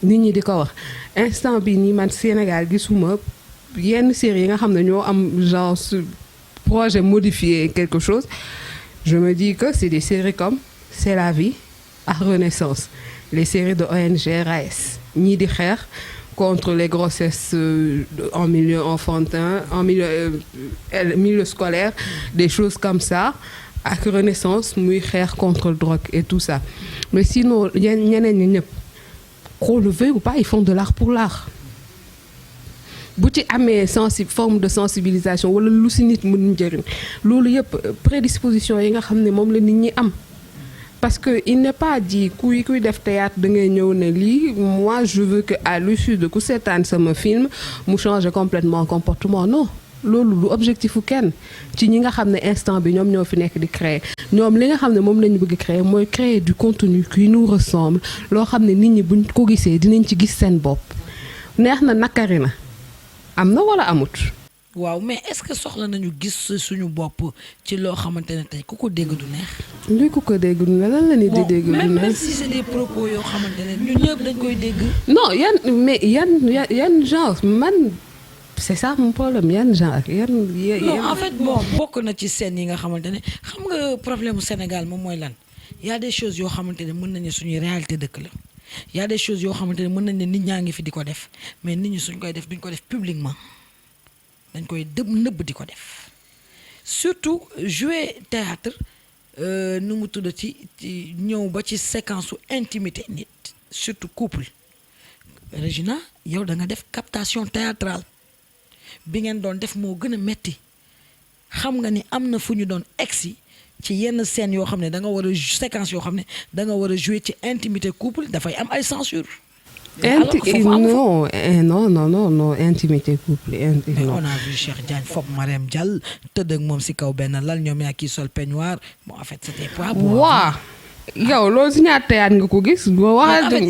nit ñi di ko wax instant bii nii man Sénégal gisuma yenn série yi nga xam ne ñoo am genre projet modifier quelque chose je me dis que c'est des séries comme C'est la vie ak Renaissance les séries de ONG RAES ñii di xeex contre les grossesses en milieu enfantin en milieu scolaire des choses comme ça ak Renaissance muy xeex contre le drogue et tout ça mais sinon ñeneen ñi ñëpp qu'on le veuille ou pas ils font de l'art pour l'art bu ci amee forme de sensibilisation wala lu si nit mën njëriñ loolu yëpp prédisposition yi nga xam ne moom la nit ñi am parce que il n'est pas dit kuy def théâtre da ngay ñëw ne lii moi je veux que à l'issue de ku seetaan sama film mu changer complètement comportement non loolu du objectif u kenn ci ñi nga xam ne instant bi ñoom ñoo fi nekk di créer ñoom li nga xam ne moom la ñu bëgg créer mooy créer du contenu qui nous ressemble loo xam ne nit ñi buñ ko gisee dinañ ci gis seen bopp neex na nakari na am na wala amut. waaw mais est-ce que soxla nañu gis suñu bopp ci loo xamante ne tey ku ko dégg du neex. luy ku ko dégg du neex lan la nit di dégg du neex même si c'est des propos yoo xamante ne ñun ñëpp dañ koy dégg. non yan genre man c'est ça mon problème yan genre non en fait bon bokk na ci scène yi nga xamante ne xam nga problème mu Sénégal moom mooy lan y a des choses yoo xamante ne mën nañu suñuy réalité dëkk la y a des choses yoo xamante ne mën nañ ne nit ñaa ngi fi di ko def mais nit ñi suñ koy def duñ ko def publiquement dañ koy nëbb di ko def surtout jouer théâtre nu mu tudd ci ñëw ba ci séquence su intimité nit surtout couple Régina yow da nga def captation théâtrale bi ngeen doon def moo gën a metti xam nga ni am na fu ñu doon egsi ci yenn scène yoo xam ne da nga war a séquence yoo xam ne da nga war a jouer ci intimité couple dafay am ay censure non intimité couple mais on a vu Cheikh Diagne fopp Marème Diall tëdd ak moom si kaw benn lal ñoom yaa kii sol peignoir bon en fait c'était pas bon. waaw yow loolu si ñaata théâtre nga ko gis. boo waxee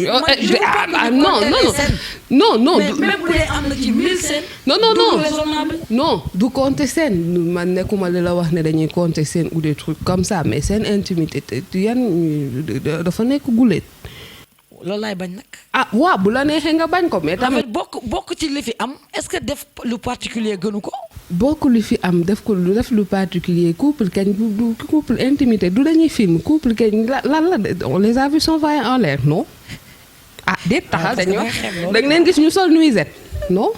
non même bu dee am na ci 1000 scènes. non du compter scène man nekkuma li la wax ne dañuy compter scène ou des trucs comme ça mais seen intimité yan dafa nekk guléet. loolu laay bañ nag. waaw bu la neexee nga bañ ko mais tamit. bokk ci li fi am est-ce que def lu particulier gënu ko. bokk lu fi am def lu particulier couple kañ du couple intimité du dañuy film couple kañ lan la on les a vus s'envoyer en l'air non. déet taxal dañuy wax da nga leen gis ñu sol nuisette non.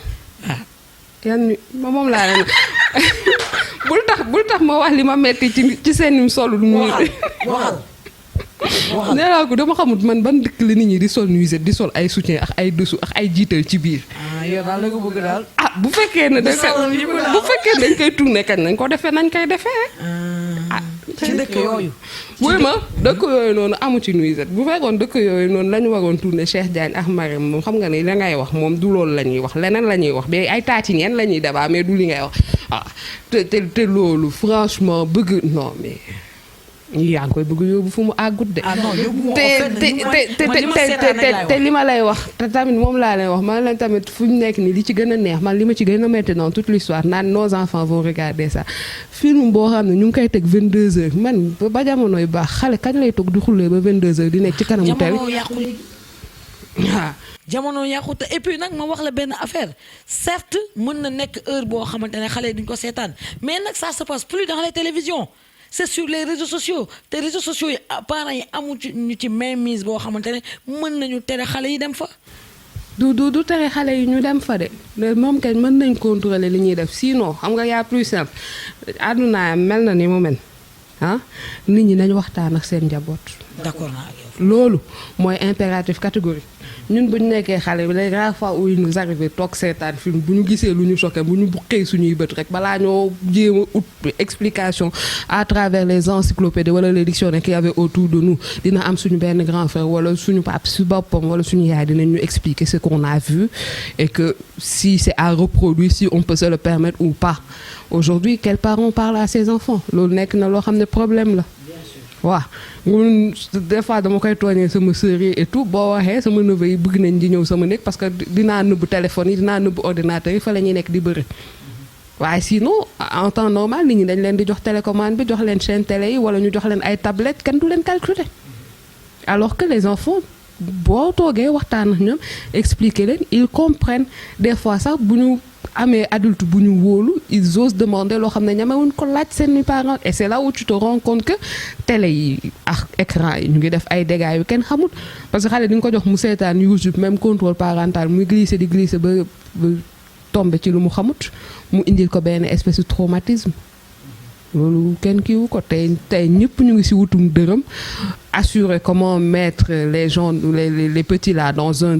yan moom laa leen bul tax ma wax li ma metti ci seen solu waxal nee naa ko dama xamut man ban dëkk la nit ñi di sol nuisette di sol ay soutien ak ay dessous ak ay jiital ci biir. yow daal la ko bëgg daal. bu fekkee ne dañ koy tourné kañ nañ ko defee nañ koy defee. ci dëkk yooyu. wuy ma dëkk yooyu noonu amu ci nuisette bu fekkoon dëkk yooyu noonu la ñu waroon tourné Cheikh Diagne ak Marème moom xam nga ne la ngay wax moom du loolu la ñuy wax leneen la ñuy wax mais ay taati neen la ñuy débat mais du li ngay wax te loolu franchement bëgg non mais. yaa ngi koy bëgg yóbbu fu mu àggut de. te li ma lay wax te tamit moom laa lay wax man leen tamit fu ñu nekk nii li ci gën a neex man li ma ci gën a métti dans toute l'histoire naan nos enfants vont regarder ça film boo xam ne ñu ngi koy teg 22h man ba jamonoy baax xale kañ lay toog di xullee ba 22h di nekk ci kanamu télé. jamono yàqu te et puis nag ma wax la benn affaire certes mën na nekk heure boo xamante ne xale yi duñ ko seetaan mais nag ça se passe plus dans les télévisions. c'est sur les réseaux sociaux te réseaux sociaux yi parents yi amu ci ñu ci mainmise boo xamante ne mën nañu tere xale yi dem fa. du tere xale yi ñu dem fa de moom kañ mën nañ contrôler li ñuy def sinon xam nga yaa plus simple àdduna mel na ni mu mel nit ñi nañ waxtaan ak seen njaboot. d'accord naa ak yow. loolu mooy impératif catégorique ñun bu ñu nekkee xale bi les rares fois où il nous arrive toog seetaan film bu ñu gisee lu ñu choqué bu ñu buqee suñuy bët rek balaa ñoo jéem a ut explication à travers les encyclopédies wala les dictionnaires qu'il y avait autour de nous dina am suñu benn grand frère wala suñu pap su boppam wala suñu yaay dinañ ñu expliquer ce qu'on a vu et que si c'est à reproduire si on peut se le permettre ou pas. Aujourd'hui quels parents parlent à ses enfants loolu nekk na loo xam ne problème la. waaw ñun des fois dama koy tooñee sama sœur yi et tout boo waxee sama neveu yi bëgg nañ di ñëw sama néeg parce que dinaa nëbb téléphone yi dinaa nëbb ordinateur yi fa la ñuy nekk di bëri waaye sinon en temps normal nit ñi dañ leen di jox télécommande bi jox leen chaîne télé yi wala ñu jox leen ay tablettes kenn du leen calculer alors que les enfants boo toogee waxtaan ak ñoom expliquer leen ils comprennent des fois sax bu ñu amee adulte bu ñu wóolu ils osent demander loo xam ne ñamewuñ ko laaj seeni parents et c'est là où tu te rends compte que télé yi ak écran yi ñu ngi def ay dégâts yu kenn xamul parce que xale di nga ko jox mu seetaan YouTube même contrôle parental muy glisser di glisser ba tomber ci lu mu xamut mu indil ko benn espèce de traumatisme loolu kenn kiiwu ko tey ñëpp ñu ngi ci wutum dërëm assurer comment mettre les gens les petits là dans un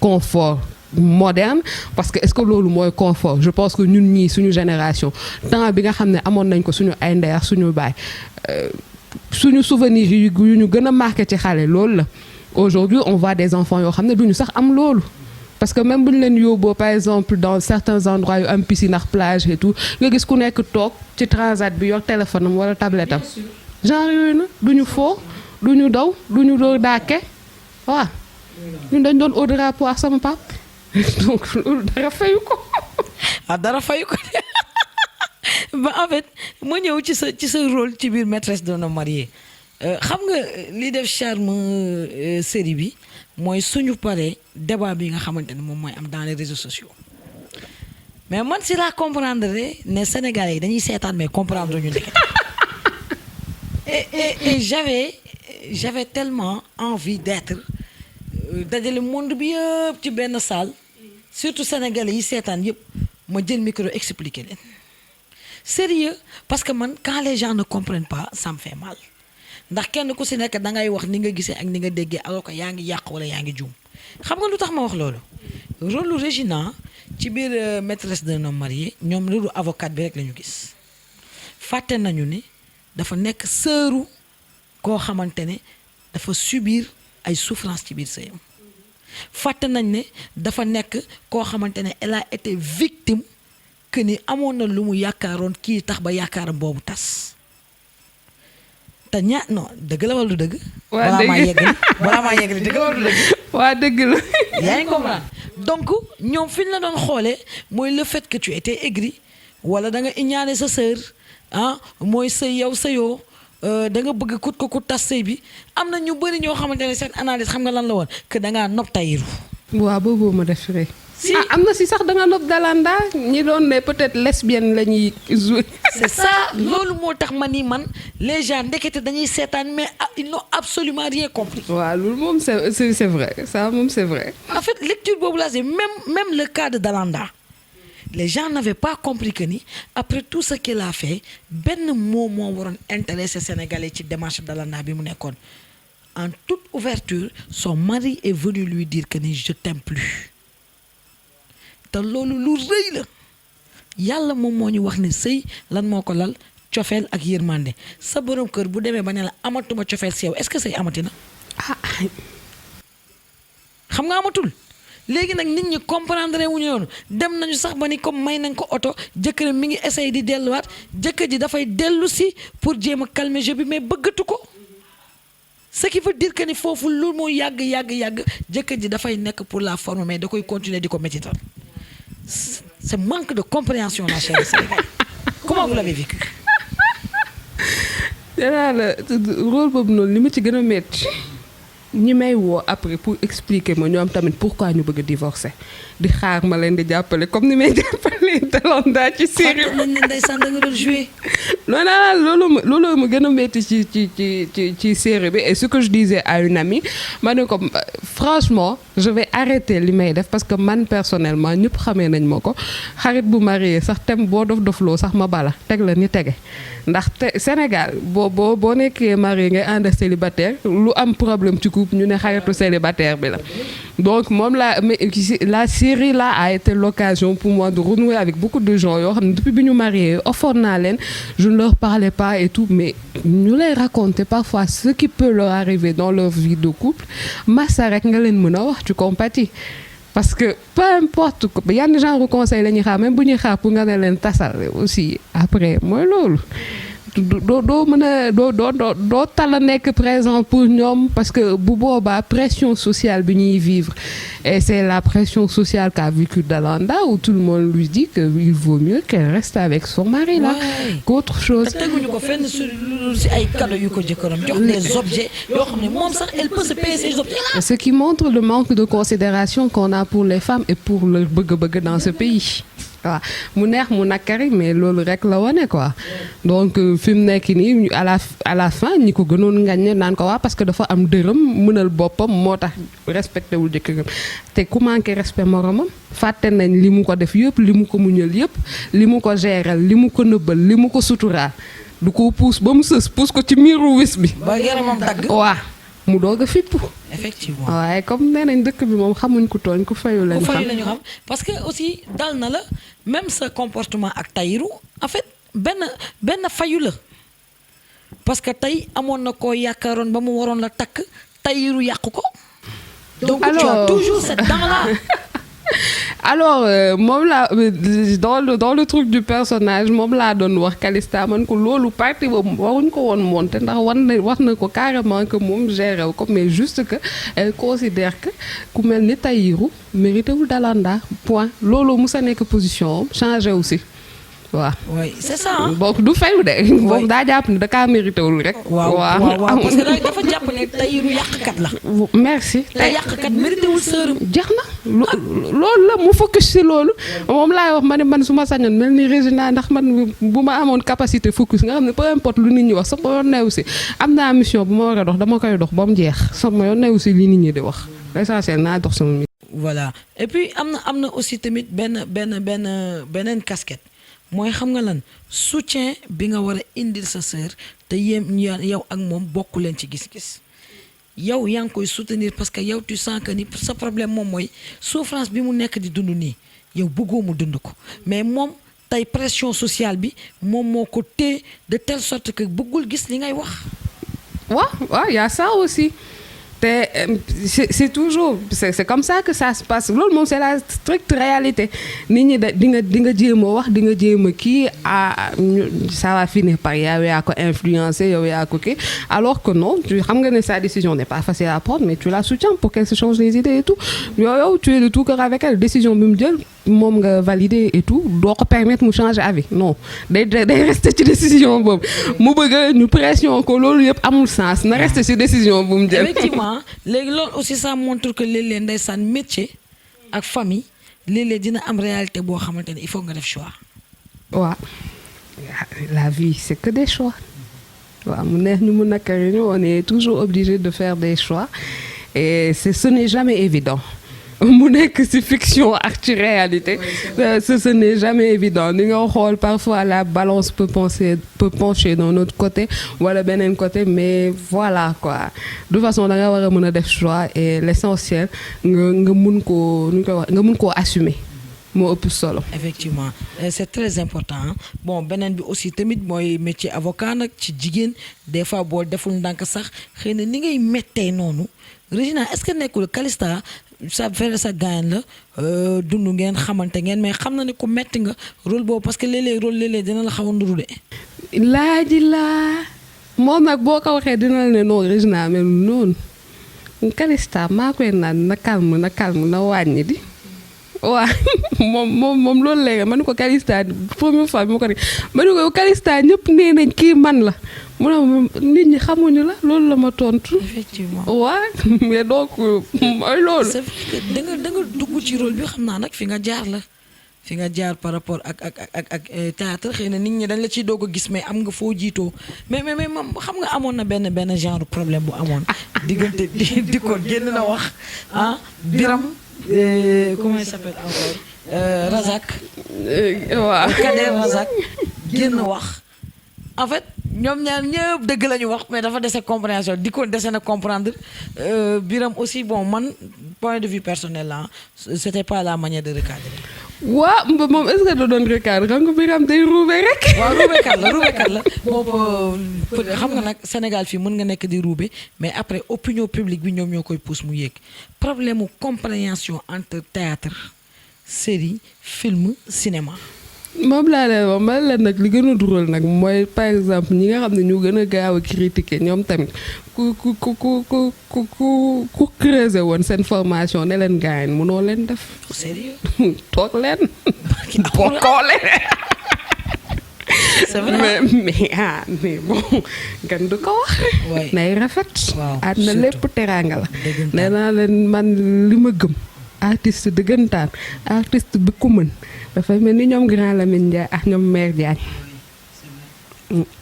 confort moderne parce que est-ce que loolu mooy confort je pense que ñun ñii suñu génération temps bi nga xam ne amoon nañ ko suñu ay ndeer suñu baay suñu souvenirs yu ñu gën a marqué ci xale loolu la aujourd'hui on voit des enfants yoo xam ne duñu sax am loolu parce que même bu ñu leen yóbboo par exemple dans certains endroits yu am piscine ak plage et tout nga gis ku nekk toog ci transat bi yor téléphone am wala tablette am genre yooyu na duñu foo duñu daw duñu dóor daake waaw ñun dañ doon au drapeau ak sama pap donc loolu dara fayu ko. dara fayu ko ba en fait ma ñëw ci sa rôle ci biir maîtresse d'un homme marié xam nga li def charme série bi mooy suñu paree débat bi nga xamante ne moom mooy am dans les réseaux sociaux mais man si laa comprendre ne Sénégalais yi dañuy seetaan mais comprendre ñu ndekete et j'avais tellement envie d'être dajale monde bi yëpp ci benn salle surtout sénégalais yi seetaan yëpp ma jël micro expliquer leen sérieux parce que man quand les gens ne comprennent pas ça me fait mal ndax kenn ku si nekk da ngay wax ni nga gisee ak ni nga déggee alors que yaa ngi yàq wala yaa ngi juum xam nga lu tax ma wax loolu rôle Régina ci biir maîtresse d'un homme marié ñoom rôle avocat bi rek la ñu gis fàtte nañu ni dafa nekk sëru koo xamante ne dafa subir ay souffrance ci biir sëyam fàtte nañ ne dafa nekk koo xamante ne elle a été victime que ni amoon na lu mu yaakaaroon kii tax ba yaakaaram boobu tas te non dëgg la wala du dëgg. waa dëgg balaa maa yeggali dëgg la wala du dëgg. waa dëgg la. yaa ngi comprendre donc ñoom fi ñu la doon xoolee mooy le fait que tu étais aigri wala da nga iñaane sa sœur mooy sëy yow sëyoo. da nga bëgg kut ko kut tas sëy bi am na ñu bëri ñoo xamante ne seen analyse xam nga lan la woon que da ngaa nopp tayiru. waaw boobu ma def rek. si am na si sax da nga nopp Dalanda ñi doon ne peut-être lesbienne la ñuy jouer. c'est ça loolu moo tax ma ni man les gens ndekete dañuy seetaan mais ils n'ont absolument rien compris. waaw loolu moom c'est vrai ça moom c'est vrai. en fait lecture boobu laa c'est même le cas de Dalanda. Les gens n'avaient pas compris que ni après tout ce qu'il a fait benn moo waroon intéressé Sénégalais ci démarche Dalanda bi mu nekkoon en toute ouverture son mari est venu lui dire que ni je t'aime plus te loolu lu rëy la yàlla moom moo ñu wax ne sëy lan moo ko lal cofeel ak yërmande sa borom kër bu demee ba ne la amatuma cofeel si yow est-ce que sëy amati na xam nga amatul. léegi nag nit ñi comprendre wuñu noonu dem nañu sax ba ni comme may nañ ko oto jëkkëram mi ngi essayer di delluwaat jëkkër ji dafay dellu si pour jéem a calmer jeu bi mais bëggatu ko ce qui veut dire que ni foofu lu mu yàgg jëkkër ji dafay nekk pour la forme mais da koy continuer di ko métital c'est manque de compréhension la chère Sénégal comment vous l'avez vécu. danaa la rôle boobu noonu li ma ci gën a métti ñi may woo après pour expliquer ma ñoom tamit pourquoi ñu bëgg a divorcer di xaar ma leen di jàppale comme ni may jàppale joué Dalanda ci série fàtte nañ ne ndeysaan da nga doon joué. loolu ma gën a métti ci série bi. Et ce que je disais à une amie ma ne ko franchement je vais arrêter li may def parce que man personnellement ñëpp xamee nañ ma ko xarit bu marié sax tem boo dofloo sax ma bala teg la ni tege ndax Sénégal boo nekkee marié ngay ànd célibataire lu am problème ci couple ñu ne xaritu célibataire bi la. Donc moom la série là a été l'occasion pour moi de renouer avec beaucoup de gens yoo xam ne depuis bi ñu marié offoon naa leen je ne leur parlais pas et tout mais ñu lay raconter parfois ce qui peut leur arriver dans leur vie de couple massa rek nga leen mën a wax tu compatis parce que peu importe yenn genre conseil la ñuy xaar même bu ñuy xaar pour nga ne leen tasal aussi après mooy loolu doo mën a doo tala nekk présent pour ñoom parce que bu boobaa pression sociale bi ñuy vivre et c'est la pression sociale qu'a vécu Dalanda où tout le monde lui dit que il vaut mieux qu'elle reste avec son mari là qu'autre chose. te teguñu ko fenn si ay cadeaux yu ko jëkkëram jox des objets yoo xam ne moom sax elle peut se payer ces objets là. Ce qui montre le manque de considération qu'on a pour les femmes et pour leur bëgg-bëgg dans ce pays. waaw mu neex mu nakari mais loolu rek la wane quoi donc fi mu nekk nii à la fin ñi ko gënoon ngañ naan ko waa parce que dafa am dërëm mënal boppam moo tax respecté wul jëkkëram te ku manqué respect moromam fàtte nañ li mu ko def yëpp li mu ko muñal yëpp li mu ko géral li mu ko nëbbal li mu ko suturaal du ko puus ba mu sës puus ko ci miiru wis bi. ba yaramam dagg. waaw mu doog a fippu. effectivement waaye comme nee nañ dëkk bi moom xamuñ ku tooñ ku fayu lañu xam parce que aussi dal na la même sa comportement ak Tahirou en fait benn fayu la parce que tey amoon na koo yaakaaroon ba mu waroon la takk Tahirou yàq ko. donc tu as toujours cette dent là. Alors moom laa dans le truc du personnage moom laa doon wax Calista man ko loolu partie boobu waruñ ko woon monter ndax wax na ko carrément que moom géré wu ko mais juste que elle considère que ku mel ni Tahirou mérité wul Dalanda point loolu musa nekk position changé aussi waaw. oui c'est ça ah. boobu du fayu de. boobu daa jàpp ne da kaa mérité wul rek. waaw parce que dafa jàpp ne Tahirou yàqkat la. merci. te yàqkat mérité wul sëram. jeex na loolu la mu focus si loolu moom laay wax ma ne man su ma sañoon mel ni Régina ndax man bu ma amoon capacité focus nga xam ne peu importe lu nit ñi wax sama yoon neew si am naa mission bu ma war a dox dama koy dox ba mu jeex sama yoon neew si li nit ñi di wax l'essentiel naa dox sama mission. voilà et puis am na aussi tamit beneen casquette. mooy xam nga lan soutien bi nga war a indil sa sœur te yow ak moom bokku leen ci gis-gis yow yaa ngi koy soutenir parce que yow tu sens que ni sa problème moom mooy souffrance bi mu nekk di dund nii yow bëggoo mu dund ko mais moom tey pression sociale bi moom moo ko téye de telle sorte que bëggul gis li ngay wax. waaw y a ça aussi. C'est toujours c'est comme ça que ça se passe loolu moom c'est la stricte réalité nit ñi di nga jéem a wax di nga jéem a kii ça va finir par yow yaa ko influencer yow yaa ko kii alors que non xam nga ne sa décision n'est pas facile à prendre mais tu la soutiens pour qu'elle se change les idées et tout yow tu es de tout cœur avec elle décision bi mu jël moom nga valider et tout doo ko permettre mu changer avis non day rester ci décision boobu mu bëgg ñu pression ko loolu yëpp amul sens na rester ci décision bu mu jël. Effectivement léegi loolu aussi ça montre que léeg-léeg ndeysaan métier ak famille léeg-léeg dina am réalité boo xamante ne il faut nga def choix. waaw la vie c'est que des choix waaw mu neex ñu mu nakari ñu on est toujours obligé de faire des choix et ce n'est jamais évident. mu nekk ci fiction ak ci réalité ce n'est jamais évident ni nga xool parfois la balance peut pencher d'un autre côté wala beneen côté mais voilà quoi de toute façon da nga war a mën a def choix et l'essentiel nga mun koo nu ñu koy wax nga mun koo assumer moo ëpp solo. effectivement c'est très important bon beneen bi aussi tamit mooy métier avocat nag ci jigéen des fois boo deful ndànk sax xëy na ni ngay méttee noonu Régina est-ce que nekkul Calista sa frère sa gaañ la dund ngeen xamante ngeen mais xam na ne ku metti nga rôle boobu parce que léeg-léeg rôle léeg-léeg dina la xaw a nduru de. laa moom nag boo ko waxee dina la ne non Régina mel noonu Calista maa koy naan na calme na wàññi di waaw moom loolu léegi ma ne ko Calista première fois bi ma ko dégg ma ne ko Calista ñëpp nee nañ kii man la. mu ne nit ñi xamuñu la loolu la ma tontu. effectivement waaw mais donc mooy loolu. c'est vrai que da nga dugg ci rôle bi xam naa nag fi nga jaar la fi nga jaar par rapport ak théâtre xëy na nit ñi dañ la ciy doog a gis mais am nga foo jiitoo mais moom xam nga amoon na benn genre problème bu amoon diggante di ko génn na wax Biram comment il s'appelle encore Razak waaw Kader Razak génn wax en fait ñoom ñaar ñëpp dëgg la ñu wax mais dafa dese compréhension di ko dese na comprendre Biram aussi bon man point de vue personnel la c'était pas la manière de recadrer. waa moom est-ce que da doon recadrer xam nga Biram day ruube rek. waaw ruubekat la boobu xam nga nag Sénégal fii mën nga nekk di ruube mais après opinion publique bi ñoom ñoo koy pousse mu yéeg problème mu compréhension entre théâtre série film cinéma. moom laa leen wax man la nag li gën a dural nag mooy par exemple ñi nga xam ne ñu gën a gaaw a critiquer ñoom tamit ku creuser woon seen formation ne leen gaañ mënoo leen def. sérieux toog leen. bokkoo leen. c'est vrai mais bon gan du ko wax. nay rafet. àdduna lépp teraanga la. nee naa leen man li ma gëm. artiste dëggantaan artiste bi ku mën dafay mel ni ñoom Grand Lamine Ndiaye ak ñoom Mère Diagne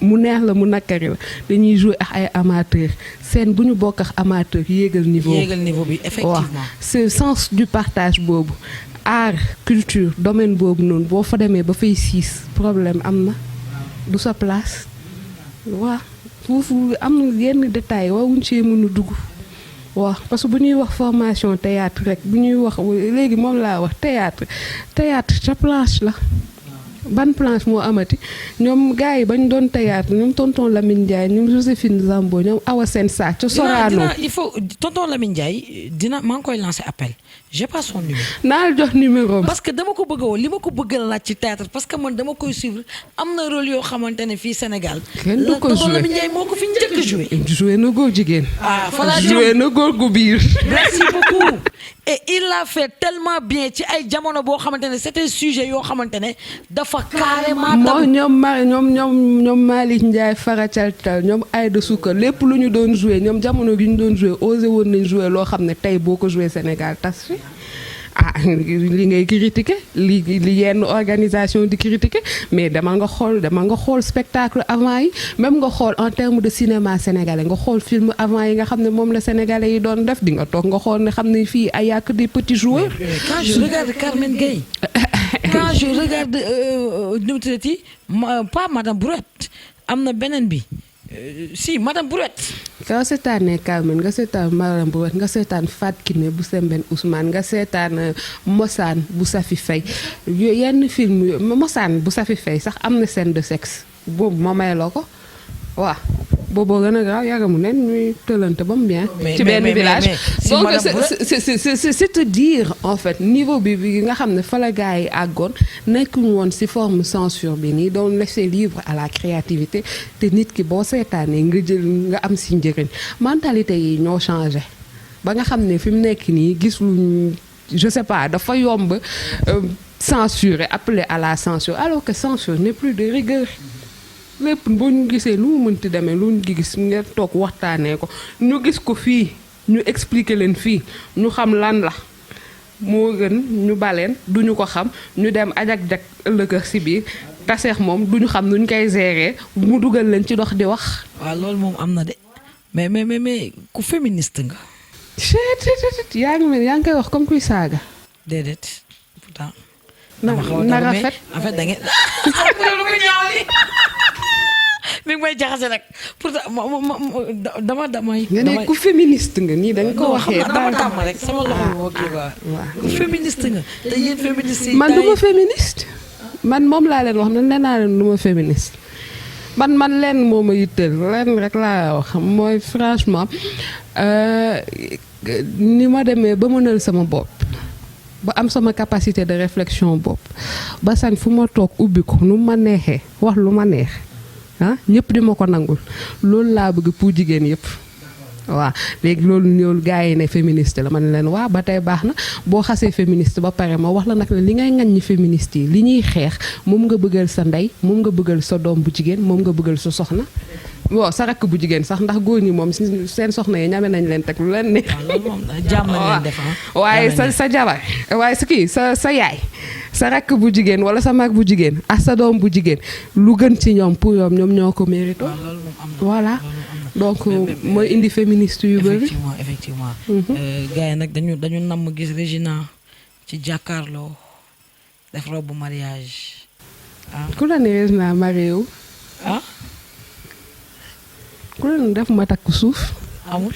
mu neex la mu nakari la dañuy jouer ak ay amateurs scène bu ñu bokk ak amateur yéegal niveau bi effectivement. c'est sens du partage boobu art culture domaine boobu noonu boo fa demee ba fay siis problème am na du sa place waaw foofu am na yenn détails waawuñ see mën a dugg. waaw parce que bu ñuy wax formation théâtre rek bu ñuy wax léegi moom laa wax théâtre ca planche la ban planche moo amati ñoom gars yi bañ doon théâtre ñoom tonton Lamine Ndiaye ñoom Joséphine Zambo ñoom Awa Sen Sack ca Sorano. il faut tonton Lamine Ndiaye maa ngi koy lancer appel j'ai pas son numéro. naa la jox numéro parce que dama ko bëgg a woo li ma ko bëgg a laaj ci théâtre parce que man dama koy suivre am na rôle yoo xamante ne fii Sénégal. kenn du ko joué tonton Lamine Ndiaye moo ko fi njëkk a joué. joué na góor jigéen. voilà joué na góor gu biir. merci beaucoup. et il l'a fait tellement bien ci ay jamono boo xamante ne c'était sujet yoo xamante ne dafa carrément. moo ñoom Malick Ndiaye Faracal ñoom Aïda Soukar lépp lu ñu doon joué ñoom jamono gi ñu doon joué osé woon nañ joué loo xam ne tey boo ko joué Sénégal tas fi li ngay critiquer li yenn organisation di critiquer mais dama nga xool spectacle avant yi même nga xool en termes de cinéma sénégalais nga xool film avant yi nga xam ne moom la sénégalais yi doon def di nga toog nga xool ne xam ne fii ay yàq des petits joueurs. quand je regarde Carmen Gueye quand je regarde nu mu tuddati pas Madame Brouette am na beneen bi si Madame Brouette. nga seetaanee Carmen nga seetaan Madame Brouette nga seetaan Fatou Kiné bu Sembène Ousmane nga seetaan Mosaan bu Safi Faye yenn film Mosaan bu Safi Faye sax am na scène de sexe boobu ma may la ko waaw booboo gën a gaaw yàggamu nen ñuy tëlante ba mu bien. ci benn village donc c'est te dire en fait niveau bi nga xam ne fa la gars yi àggoon nekkuñu woon ci forme censure bi nii doon laisser libre à la créativité te nit ki boo seetaanee nga jël nga am ci njëriñ mentalité yi ñoo changé ba nga xam ne fi mu nekk nii gis luñ je sais pas dafa yomb censurer appeler à la censure alors que censure n'est plus de rigueur. lépp boo ñu gisee lu mu mënti demee lu ñu gis ngeen toog waxtaanee ko ñu gis ko fii ñu expliquer leen fii ñu xam lan la moo gën ñu baleen duñu ko xam ñu dem ajak-jak ëllëg si biir taseex moom duñu xam nuñ koy gérer mu dugal leen ci dox di wax. waaw loolu moom am na de mais ku féministe nga. yaa ngi koy wax comme kuy saaga. déedéet pourtant. na rafet en fait da ngeen. mi ngi may jaxase nag pourtant damay. nga ne ku féministe nga nii da nga ko waxee. dama tàmm rek sama loxo woo kii waaw ku féministe nga te yéen féministe yi. man du ma féministe. man moom laa leen wax nee naa leen du ma féministe. man leen moo ma yitteel leen rek laa wax mooy franchement ni ma demee ba mënal sama bopp. ba am sama capacité de réflexion bopp ba sañ fu ma toog ubbi ko nu ma neexee wax lu ma neex ñëpp di ma ko nangul loolu laa bëgg pour jigéen yëpp waaw léegi loolu gars yi ne féministe la ma ne leen waaw ba tey baax na boo xasee féministe ba pare ma wax la nag li ngay ŋaññi féministe yi li ñuy xeex moom nga bëggal sa ndey moom nga bëggal sa doom bu jigéen moom nga bëggal sa soxna bon sa rakk bu jigéen sax ndax góor ñi moom seen soxna yi ñame nañ leen teg lu leen ne. waaw loolu moom jàmm nañ leen def waaye sa jabar waaye sa yaay sa rakk bu jigéen wala sa mag bu jigéen ak sa doom bu jigéen lu gën ci ñoom pour ñoom ñoo ko mérito. voilà donc mooy indi féministe yu bëri. effectivement gars yi nag dañu namm gis Régina ci jàkkaarloo def robe mariage ku la ne Régina marié wu ku leen def ma takk suuf. amul.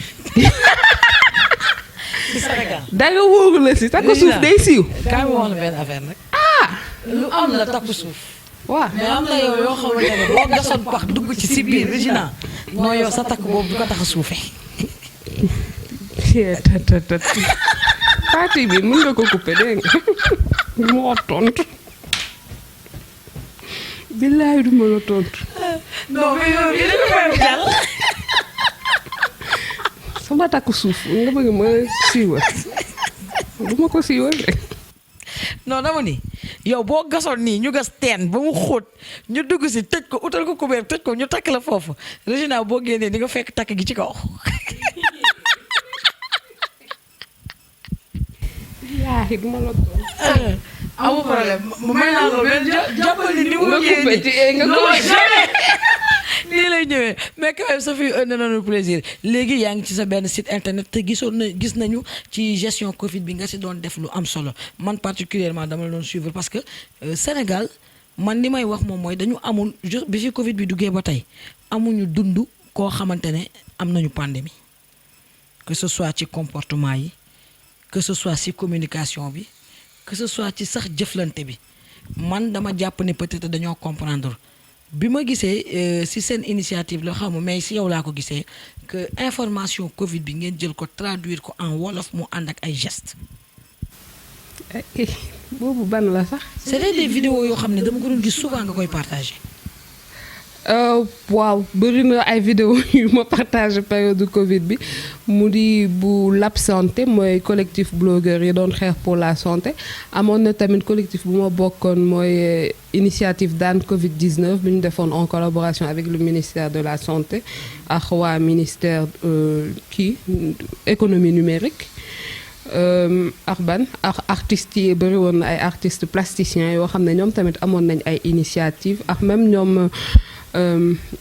ci Sénégal. danga wóoru la si takk suuf day siiw. kaay ma wax la benn affaire nag. lu am la takk suuf. waaw mais am na yow yoo xamante ne boo gasoon pax dugg ci si biir Régina non yow sa takk boobu du ko tax a suufee. parti bi mën nga ko couper dégg nga moo tontu. billaay du ma la tontu. non mais yow yéen a ko fay jàll. sama takk suuf nga bëgg ma siiwal du ma ko siiwal de. non dama ni yow boo gasoon nii ñu gas teen ba mu xóot ñu dugg si tëj ko utal ko kubéer tëj ko ñu takk la foofu Régina boo génnee di nga fekk takk gi ci kaw. billaay du ma la tontu. amul problème may naa ko benn jàppal ni mu nga nii lay ñëwee mais quand même ça fait un énorme plaisir léegi yaa ngi ci sa benn site internet te gis nañu ci gestion Covid bi nga si doon def lu am solo man particulièrement dama la doon suivre parce que Sénégal man li may wax moom mooy dañu amul bi fi Covid bi duggee ba tey amuñu dund koo xamante ne am nañu pandémie que ce soit ci comportement yi que ce soit ci communication bi que ce soit ci sax jëflante bi man dama jàpp ne peut-être dañoo comprendre bi ma gisee ci seen initiative la xamu mais ci yow laa ko gisee que information Covid bi ngeen jël ko traduire ko en wolof mu ànd ak ay gestes. boobu ban la sax. c'est des vidéos yoo xam ne dama ko doon gis souvent nga koy partager. waaw bëri na ay vidéo yu ma partagé période Covid bi mu di bu Lab Santé mooy collectif blogueur yi doon xeex pour la santé amoon na tamit collectif bu ma bokkoon mooy initiative daan Covid 19 bi ñu defoon en collaboration avec le ministère de la santé ak waa ministère économie numérique ak ban ak artistes yi bëri woon na ay artistes plasticiens yoo xam ne ñoom tamit amoon nañ ay initiative ak même ñoom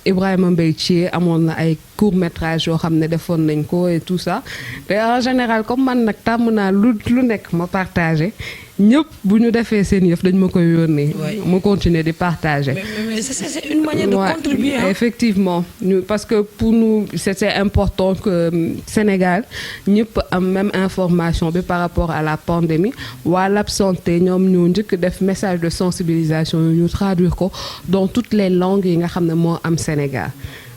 Ibrahima Mbaye Thié amoon na ay court métrage yoo xam ne defoon nañ ko et tout ça te en général comme man nag tàmm naa lu nekk ma partagé ñëpp bu ñu defee seen yëf dañ ma koy yónnee. ma continuer di partager. mais c'est une manière de contribuer. Effectivement parce que pour nous c'est important que Sénégal ñëpp am même information bi par rapport à la pandémie waa Lab Santé ñoom ñoo njëkk def message de sensibilisation yu ñu traduire ko dans toutes les langues yi nga xam ne moo am Sénégal.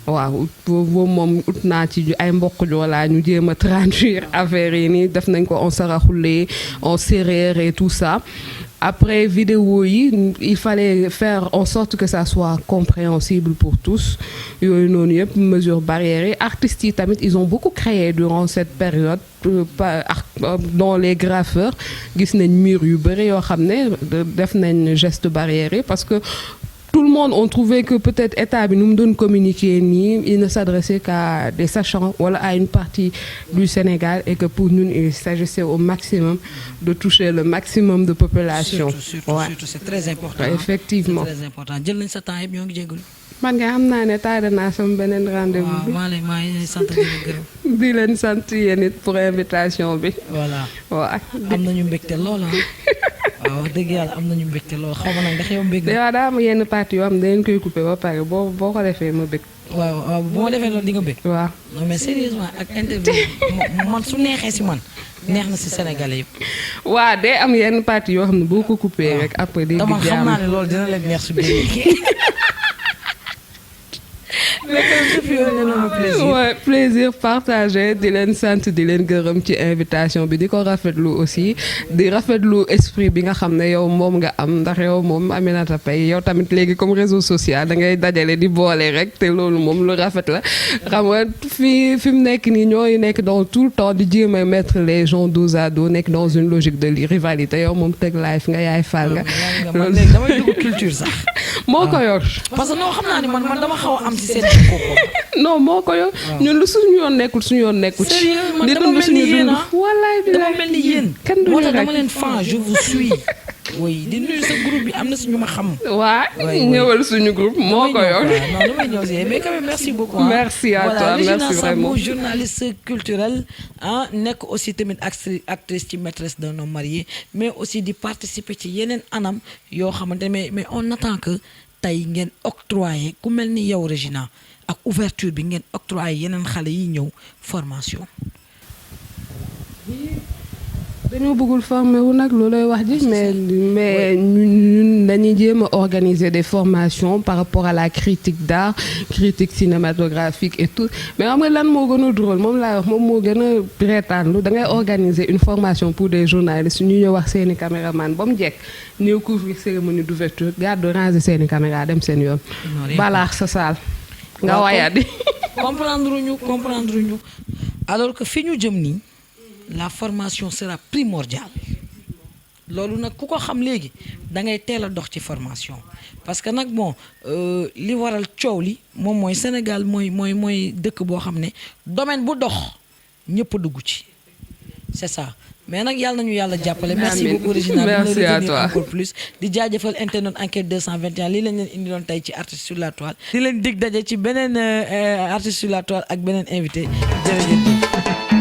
waaw boobu moom ut naa ci ay mbokk joolaa ñu jéem a traduire affaire yi nii def nañ ko en saraxule en séeréer et tout ça après vidéo yi il fallait faire en sorte que ça soit compréhensible pour tous yooyu noonu yëpp mesures barrières yi artistes yi tamit ils ont beaucoup créé durant cette période dans les graffeurs gis nañ mur yu bëri yoo xam ne def nañ geste barrière yi parce que tout le monde ont trouvé que peut-être état bi nu mu doon communiquer nii il ne s'adressait qu'à des sachants wala à une partie du Sénégal et que pour ñun il s'agissait au maximum de toucher le maximum de population. surtout c'est très important. Effectivement c'est très important jël nañ sa temps yëpp ñoo ngi jégalu. man nga xam naa ne tardé naa sama beneen rendez-vous bi. maa ngi sant di leen gërëm. di leen sant yéen it pour invitation bi. voilà waaw am nañu mbégte lool waaw wax dëgg yàlla am nañu mbégte lool xaw ma nag ndax yow mbég. waaw daa am yenn parties yoo xam ne dañ koy coupé ba pare boo ko defee ma bég. waaw bu ma defee loolu di nga bég. waaw non mais sérieusement ak interview man su neexee si man neex na si Sénégalais yëpp. waaw day am yenn parties yoo xam ne boo ko coupé rek après day. dama xam naa ne loolu dina leen neex su biir. fut un énorme plaisir. Ouais, plaisir partagé di leen sant di leen gërëm ci invitation bi di ko rafetlu aussi di rafetlu esprit bi nga xam ne yow moom nga am ndax yow moom Aminata Paye yow tamit léegi comme réseau social da ngay dajale di boole rek te loolu moom lu rafet la xam nga fi mu nekk nii ñooy nekk dans tout le temps di jéem a mettre les gens dos à dos nekk dans une logique de rivalité yow moom teg live nga yaay faal nga. man léegi damay dugg culture sax. moo ko yor. parce que non xam naa ni man dama xaw a am ci seen kooku. non moo ko yor ñun lu suñu yoon nekkul suñu yoon nekkul. sérieux man di dama dund mel ni suñu yéen dund. ah. wallaay bi dama mel ni yéen. kenn du moo ñu tax rek dama leen fan je vous suis. oui di nuyu sa groupe bi am na suñu ma xam. waa ñëwal suñu groupe moo ko yor. non damay ñëw si mais quand même merci beaucoup. Merci à toi merci vraiment. Voilà journaliste culturel ah nekk aussi tamit actrice ci maîtresse d'un homme marié mais aussi di participer ci yeneen anam yoo xamante mais on attend que tey ngeen octroyer ku mel ni yow Regina ak ouverture bi ngeen octroyer yeneen xale yi ñëw formation. dañoo bëggul former wu nag loolooy wax ji mais ñun dañuy jéem a organiser des formations par rapport à la critique d'art critique cinématographique et tout mais xam nga lan moo gën a drôle moom laay wax moom moo gën a reetaanlu da ngay organiser une formation pour des journalistes ñu ñëw wax seeni caméraman ba mu jekk ñëw couvrir cérémonie d'ouverture gàddu ranger seeni caméra dem seen yoon balaax sa saal nga wayadi comprendre ñu alors que fi ñu jëm nii la formation sera primordiale loolu nag ku ko xam léegi da ngay teel a dox ci formation parce que nag bon li waral coow li moom mooy Sénégal mooy dëkk boo xam ne domaine bu dox ñëpp a dugg ci c'est ça mais nag yàlla nañu yàlla jàppale. merci beaucoup Regina merci à toi encore plus di jaajëfal internet enquête 221 lii lañ leen indiloon tey ci artiste sur la toile. di leen dig daje ci beneen artiste sur la toile ak beneen invité jërëjëf.